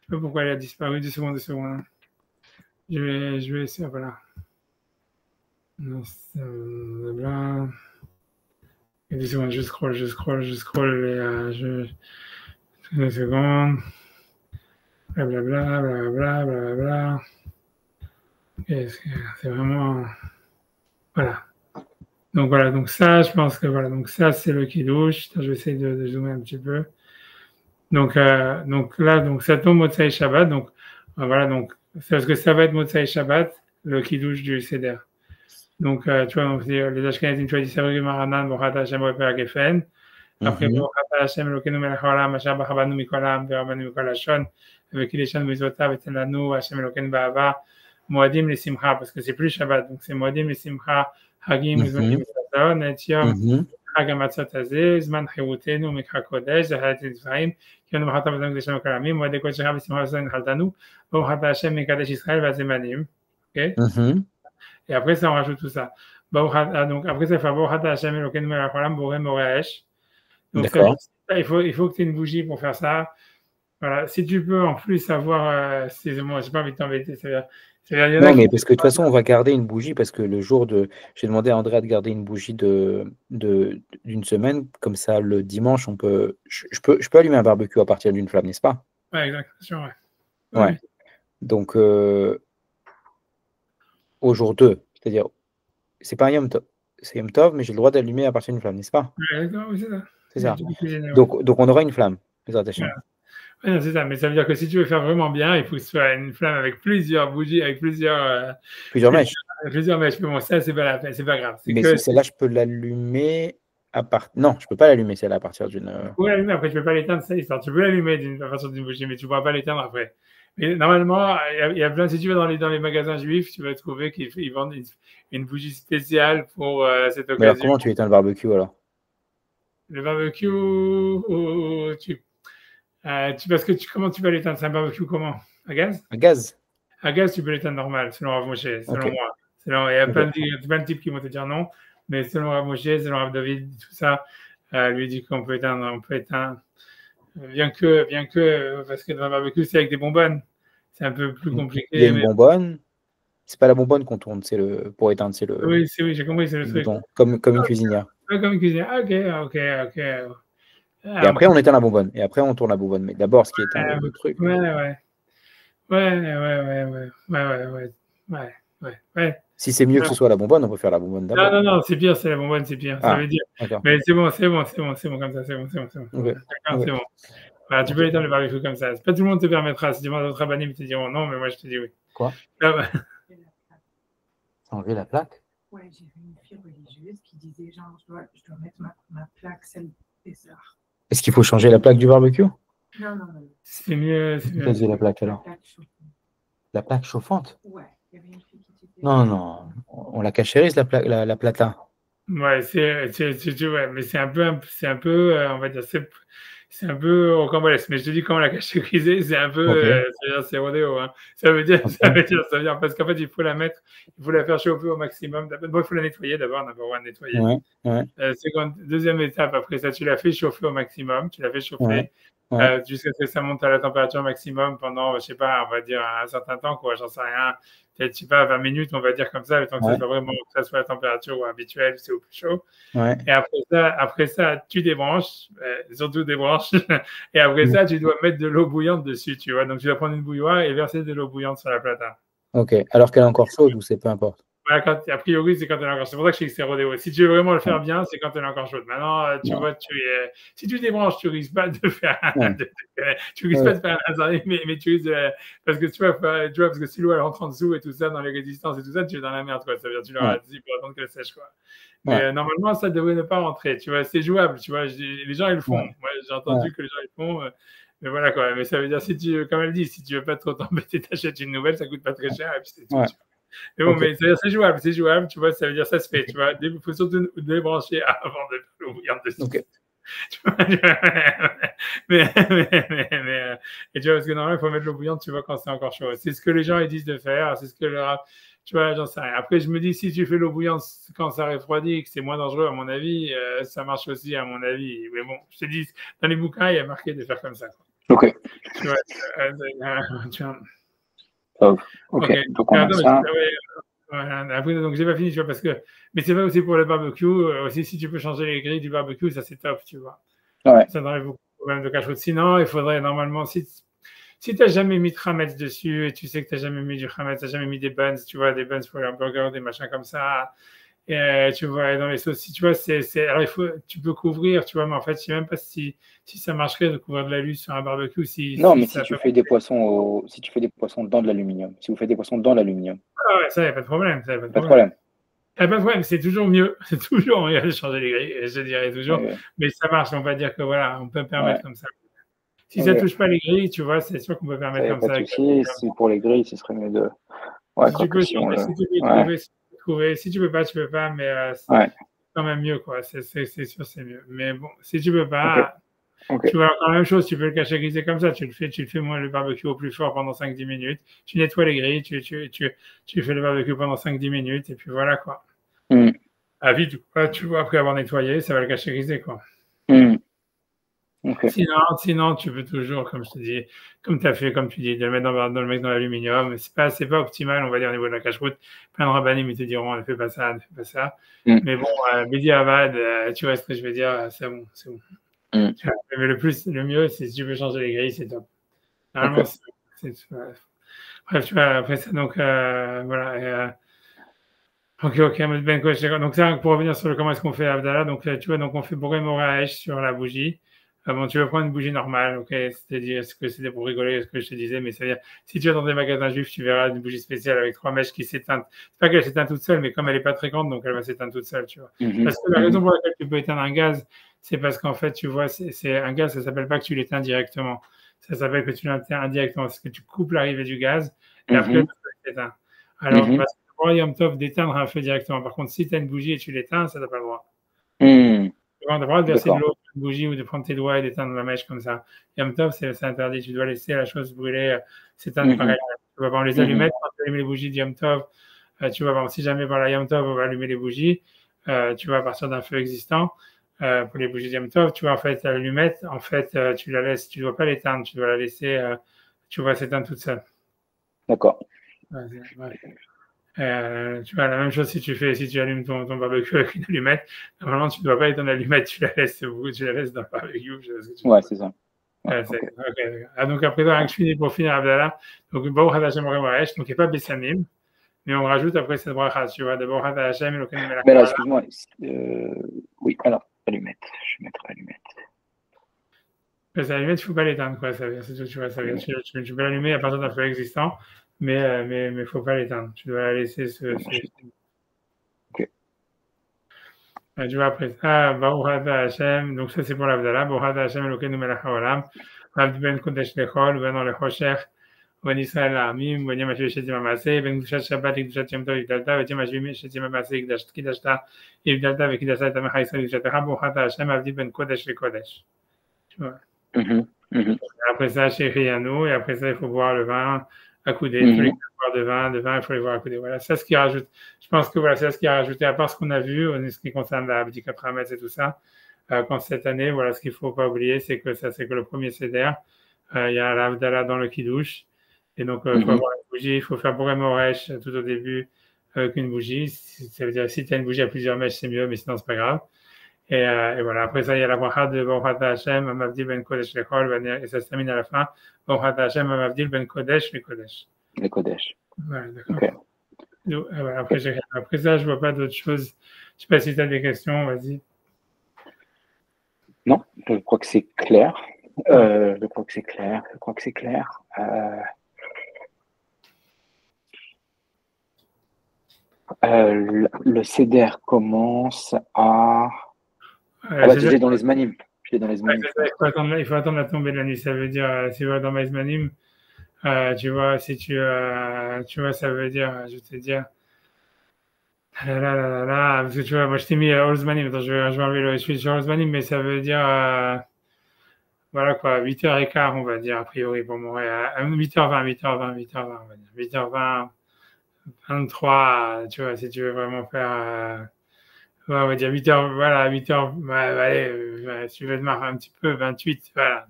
Je sais pas pourquoi elle a disparu. 2 secondes. Je vais essayer, voilà. Non, là. Et 2 secondes, je scroll. 2 secondes. blablabla, blablabla, blablabla. C'est vraiment... Voilà. Donc voilà, donc ça, je pense que voilà, donc ça c'est le kiddush. Je vais essayer de zoomer un petit peu. Donc là, donc ça tombe Motsai Shabbat. Donc voilà, donc c'est parce que ça va être Motsai Shabbat, le kiddush du Seder. Donc tu vois, donc, les Ashkenazim, tu vois, disent Sabrina Maranan, Bochat Hashem Reper Gefen. Après, Bochat Hashem Elokeinu Melech Haolam, Asher Bachabanu Mikol Ha'am, Ve'Rabanu Mikol Hashon, Vekideshan Mizotav, Etelanu, Hashem Elokeinu Ba'ava, Moadim les Simcha, parce que c'est plus Shabbat, donc c'est Moadim les Simcha, Hagim, Mizmonim, Mitzvot, Etiom, Hag HaMatzot Hazeh, Zman Chirutenu, Mikra Kodesh, Zahalat Yisraim, Kionu B'chata B'dam Gdesham Kalamim, Moadei Kol Shechah B'Simcha V'Zon Chaltanu, Bochat Hashem Mekadesh Israël V'Azemanim. Ok? Et après ça, on rajoute tout ça. Donc après ça, il faut Bochat Hashem Elokeinu Melech Haolam, Borei Moresh. Donc ça, il faut que tu aies une bougie pour faire ça. Voilà. Si tu peux en plus avoir, moi, j'ai pas envie de t'embêter. Non, mais parce que de toute façon, on va garder une bougie parce que le jour de. J'ai demandé à Andrea de garder une bougie d'une semaine. Comme ça, le dimanche, on peut. Je peux allumer un barbecue à partir d'une flamme, n'est-ce pas? Ouais, exactement. Ouais. Ouais. Donc, au jour 2, c'est-à-dire, c'est pas un Yom Tov, c'est Yom Tov, mais j'ai le droit d'allumer à partir d'une flamme, n'est-ce pas? Ouais, d'accord, oui, c'est ça. C'est ça. Donc, on aura une flamme. Ouais, non, c'est ça, mais ça veut dire que si tu veux faire vraiment bien, il faut que ce soit une flamme avec plusieurs bougies, avec plusieurs mèches. Plusieurs mèches, mais bon, ça, c'est pas grave. Mais celle-là, je peux l'allumer à partir. Non, je peux pas l'allumer, celle-là, à partir d'une. Tu peux l'allumer, après, tu peux pas l'éteindre, ça, l'histoire. Tu peux l'allumer à partir d'une bougie, mais tu pourras pas l'éteindre après. Mais normalement, il y a plein, si tu vas dans les magasins juifs, tu vas trouver qu'ils vendent une bougie spéciale pour cette occasion. Mais alors, comment tu éteins le barbecue, alors? Le barbecue, comment tu vas l'éteindre? C'est un barbecue comment? À gaz? À gaz. À gaz, tu peux l'éteindre normal, selon Rav Moshe, selon moi. Il y a plein de types qui vont te dire non, mais selon Rav Moshe, selon Rav David, tout ça, lui dit qu'on peut éteindre, bien que, parce que dans le barbecue, c'est avec des bonbonnes, c'est un peu plus compliqué. Il y a une bonbonne. C'est pas la bonbonne qu'on tourne, c'est pour éteindre, c'est le. Oui, j'ai compris, c'est le truc. Comme une cuisinière. Comme une cuisinière. Ok. Et après, on éteint la bonbonne. Et après, on tourne la bonbonne. Mais d'abord, ce qui éteint le truc. Ouais. Si c'est mieux que ce soit la bonbonne, on peut faire la bonbonne d'abord. Non, c'est pire, c'est la bonbonne, c'est pire. Ça veut dire. Mais c'est bon comme ça, c'est bon. Okay. D'accord, c'est bon. Voilà, tu peux éteindre le barbecue comme ça. Pas tout le monde te permettra. Si tu demandes à d'autres rabbins, ils te diront non, mais moi, je te dis oui. Quoi? Enlever la plaque? Ouais, j'ai vu une fille religieuse qui disait genre, je dois mettre ma plaque, celle d'épaisseur. Est-ce qu'il faut changer la plaque du barbecue? Non. C'est mieux. Quelle est la plaque alors? La plaque chauffante? Ouais, il y avait une fille qui disait. Non, on la cachérise la plata. Ouais, mais c'est un peu, on va dire, c'est un peu rocambolesque. Mais je te dis, comment la cachérisée, c'est un peu, c'est rodéo. Hein. Ça veut dire, parce qu'en fait, il faut la faire chauffer au maximum. D'abord, il faut la nettoyer d'abord, nettoyer. Ouais. Deuxième étape, après ça, tu la fais chauffer au maximum, jusqu'à ce que ça monte à la température maximum pendant, je sais pas, on va dire un certain temps, quoi, j'en sais rien. Peut-être, je sais pas, 20 minutes, on va dire comme ça, le temps que ça soit la température habituelle, c'est au plus chaud. Ouais. Et après ça, tu débranches, surtout débranches. Et après ça, tu dois mettre de l'eau bouillante dessus, tu vois. Donc, tu dois prendre une bouilloire et verser de l'eau bouillante sur la plata. Ok. Alors qu'elle est encore chaude ou c'est peu importe? A priori, c'est quand elle est encore chaude. C'est pour ça que je dis que c'est rodéo. Si tu veux vraiment le faire bien, c'est quand elle est encore chaude. Maintenant, tu vois, si tu débranches, tu risques pas de faire tu risques pas de faire un incendie, mais tu risques parce que tu vois, parce que si l'eau elle rentre en dessous et tout ça, dans les résistances et tout ça, tu es dans la merde, quoi. Ça veut dire tu leur as dit pour attendre qu'elle sèche, quoi. Mais normalement, ça devrait ne pas rentrer. Tu vois, c'est jouable. Tu vois, les gens ils le font. Moi, j'ai entendu que les gens ils le font. Mais voilà, quoi. Mais ça veut dire, comme elle dit, si tu veux pas trop t'embêter, t'achètes une nouvelle, ça coûte pas très cher et puis c'est tout. Mais bon, mais c'est jouable, tu vois, ça veut dire ça se fait, tu vois. Il faut surtout débrancher avant de faire l'eau bouillante dessus. Okay. Et tu vois, parce que normalement, il faut mettre l'eau bouillante, tu vois, quand c'est encore chaud. C'est ce que les gens ils disent de faire, c'est ce que tu vois, j'en sais rien. Après, je me dis, si tu fais l'eau bouillante quand ça refroidit, que c'est moins dangereux, à mon avis, ça marche aussi, à mon avis. Mais bon, je te dis, dans les bouquins, il y a marqué de faire comme ça, quoi. Ok. Tu vois, tu vois. Ok. Donc, on a ça. Après, donc, j'ai pas fini, tu vois, parce que. Mais c'est vrai aussi pour le barbecue. Aussi, si tu peux changer les grilles du barbecue, ça c'est top, tu vois. Ouais. Ça n'enlève beaucoup de problèmes de cache-route. Sinon, il faudrait normalement, si Si tu n'as jamais mis de chametz dessus et tu sais que tu n'as jamais mis du chametz, tu n'as jamais mis des buns, tu vois, des buns pour les hamburgers, des machins comme ça, et tu vois, dans les sauces, tu vois, alors tu peux couvrir, tu vois, mais en fait, je ne sais même pas si ça marcherait de couvrir de l'alu sur un barbecue. Non, mais si tu fais des poissons si tu fais des poissons dans de l'aluminium, si vous faites des poissons dans l'aluminium. Ah ouais, ça, il n'y a pas de problème. Pas de problème. Il n'y a pas de problème, c'est toujours mieux. C'est toujours mieux de changer les grilles, je dirais toujours. Ouais. Mais ça marche, on va dire que voilà, on peut permettre comme ça. Si Ouais. ça ne touche pas les grilles, tu vois, c'est sûr qu'on peut permettre comme ça. Pas de souci. Si pour les grilles, ce serait mieux de. Ouais, si tu peux, si tu peux pas, tu peux pas, mais c'est quand même mieux, quoi. C'est sûr, c'est mieux. Mais bon, si tu peux pas, tu vois, la même chose, tu peux le cacher grisé comme ça. Tu le fais moi le barbecue au plus fort pendant 5-10 minutes. Tu nettoies les grilles, tu fais le barbecue pendant 5-10 minutes, et puis voilà, quoi. À vide, tu vois, après avoir nettoyé, ça va le cacher grisé, quoi. Sinon, tu peux toujours, comme je te dis, comme tu as fait, comme tu dis, de le mettre dans l'aluminium. C'est pas optimal, on va dire, au niveau de la cache-route. Plein de rabbinim, ils te diront, ne fais pas ça, ne fais pas ça. Mais bon, Bidi Avad, tu vois ce que je veux dire, c'est bon, c'est bon. Mais le mieux, c'est si tu veux changer les grilles, c'est top. Normalement, bref, tu vois, après ça, donc, voilà. Ok, donc ça, pour revenir sur comment est-ce qu'on fait Abdallah, donc tu vois, donc on fait Boré Moraesh sur la bougie. Bon, tu vas prendre une bougie normale, ok, c'est-à-dire, ce que c'était pour rigoler, ce que je te disais, mais c'est-à-dire, si tu vas dans des magasins juifs, tu verras une bougie spéciale avec 3 mèches qui s'éteignent. C'est pas qu'elle s'éteint toute seule, mais comme elle est pas très grande, donc elle va s'éteindre toute seule, tu vois. Parce que la raison pour laquelle tu peux éteindre un gaz, c'est parce qu'en fait, tu vois, c'est un gaz, ça s'appelle pas que tu l'éteins directement. Ça s'appelle que tu l'éteins indirectement, parce que tu coupes l'arrivée du gaz, et après, tu l'éteins. Alors, parce que le Yom Tov d'éteindre un feu directement. Par contre, si tu as une bougie et tu l'éteins, ça n'a pas le droit. Tu as le droit de verser de l'eau sur une bougie ou de prendre tes doigts et d'éteindre la mèche comme ça. Yom Tov, c'est interdit. Tu dois laisser la chose brûler, s'éteindre pareil. Tu vas voir les allumettes, quand tu allumes les bougies de Yom Tov, tu vas voir, si jamais par la Yom Tov, on va allumer les bougies, tu vas partir d'un feu existant. Pour les bougies de Yom Tov, tu vois, en fait, l'allumette, en fait, tu la laisses, tu ne dois pas l'éteindre, tu dois la laisser, tu vas s'éteindre toute seule. D'accord. Tu vois, la même chose si tu allumes ton barbecue avec une allumette, normalement tu ne dois pas éteindre l'allumette, tu la laisses dans le barbecue. Ouais, c'est ça. Donc après, je finis pour finir Abdallah. Donc, Baruch Hashem Moresh, donc il n'y a pas Bessamim, mais on rajoute après cette bracha, tu vois, de Baruch Hashem, le Kenim Mais là, excuse-moi. Oui, alors, allumette. Je vais mettre allumette. L'allumette, il ne faut pas l'éteindre, quoi. Ça veut dire, tu vois, tu peux l'allumer à partir d'un feu existant. Mais il ne faut pas l'éteindre. Tu dois la laisser tu vois, après ça, Baruch Ata Hashem, donc ça c'est pour l'Avdallah, Baruch Ata Hashem Elokeinu melech haolam, Avdi ben kodesh lechol, ben lechoshech, ben Israël la'amim, ben yom hashvi shetim ha'maseh, ben kedushat Shabbat kedushat Yom Tov yigdalta, ben yom hashvi shetim ha'maseh kidashta yigdalta, ben kidashta et amecha Yisrael yigdaltecha, Baruch Ata Hashem Avdi ben kodesh lekodesh. Tu vois. Après ça, chez Riyanou, et après ça, il faut boire le vin à couder, tous les boire de vin, il faut les boire à couder. Voilà, c'est ce qui rajoute. Je pense que voilà, c'est ce qui a rajouté, à part ce qu'on a vu, en ce qui concerne la Bdika Prametz et tout ça, quand cette année, voilà, ce qu'il ne faut pas oublier, c'est que le premier Seder, il y a l'Avdallah dans le Kiddush, et donc il faut avoir une bougie, il faut faire Boré Moresh tout au début avec une bougie. Ça veut dire si tu as une bougie à plusieurs mèches, c'est mieux, mais sinon, c'est pas grave. Et voilà, après ça, il y a la bracha de Baruch Ata Hashem, Amavdil ben Kodesh lechol, et ça se termine à la fin, Baruch Ata Hashem, Amavdil ben Kodesh le Kodesh. Le Kodesh. Voilà, d'accord. Donc, après ça, je ne vois pas d'autres choses. Je ne sais pas si tu as des questions, vas-y. Non, je crois que c'est clair. Je crois que c'est clair. Le Seder commence à... tu es dans les Zmanim. Il faut attendre la tombée de la nuit. Ça veut dire, si tu vas dans mes Zmanim, tu vois, si tu vois, ça veut dire, je vais te dire, parce que tu vois, moi je t'ai mis All Zmanim, attends, je vais enlever je suis sur All Zmanim, mais ça veut dire, voilà quoi, 8h15, on va dire, a priori, pour Montréal. 8h20, on va dire. 8h20, 23, tu vois, si tu veux vraiment faire, on va dire 8h, voilà, 8h, allez, si tu veux te marrer un petit peu, 28, voilà.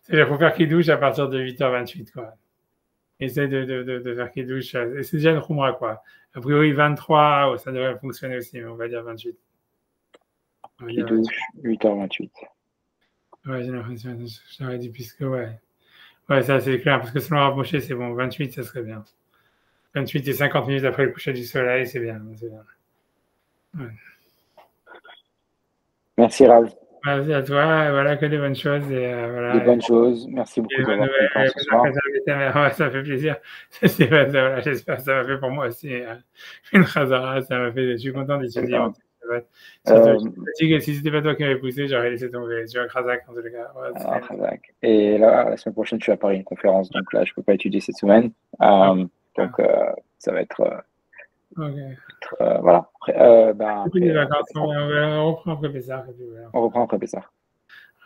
C'est-à-dire qu'il faut faire Kiddush à partir de 8h28, quoi. Essaye de faire Kiddush, et c'est déjà une Khumra, quoi. A priori, 23, ça devrait fonctionner aussi, mais on va dire 28. Kiddush, 8h28. Ouais, j'ai l'impression, j'aurais dit puisque, ouais. Ouais, ça c'est clair, parce que selon Rav Moshe, c'est bon, 28, ça serait bien. 28 et 50 minutes après le coucher du soleil, c'est bien. Ouais. Merci Rav. Merci à toi, voilà, que des bonnes choses. Et, voilà, Des bonnes choses. Merci beaucoup des bonnes d'avoir pris le temps nouvelles, ce soir. ouais, ça fait plaisir. Voilà, j'espère que ça m'a fait pour moi aussi une chazara, ça m'a fait, je suis content d'étudier. Si c'était pas toi qui m'avais poussé, j'aurais laissé tomber. Tu vois, Khazak en tous les cas. Ouais, alors, Khazak. Et là, la semaine prochaine, je suis à Paris, une conférence, donc là, je peux pas étudier cette semaine. Donc, ça va être. Voilà. Après, les vacances, on reprend après Pessah. On reprend après Pessah.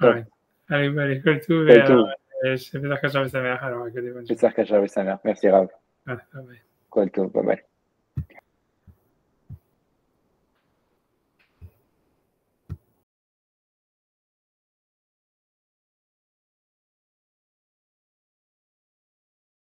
Ouais. Allez, cool tout. Je sais pas que j'avais sa mère, alors que des bonnes choses. Pessah Kachav et sa mère. Merci Rav. Bye bye. Cool tout, bye bye.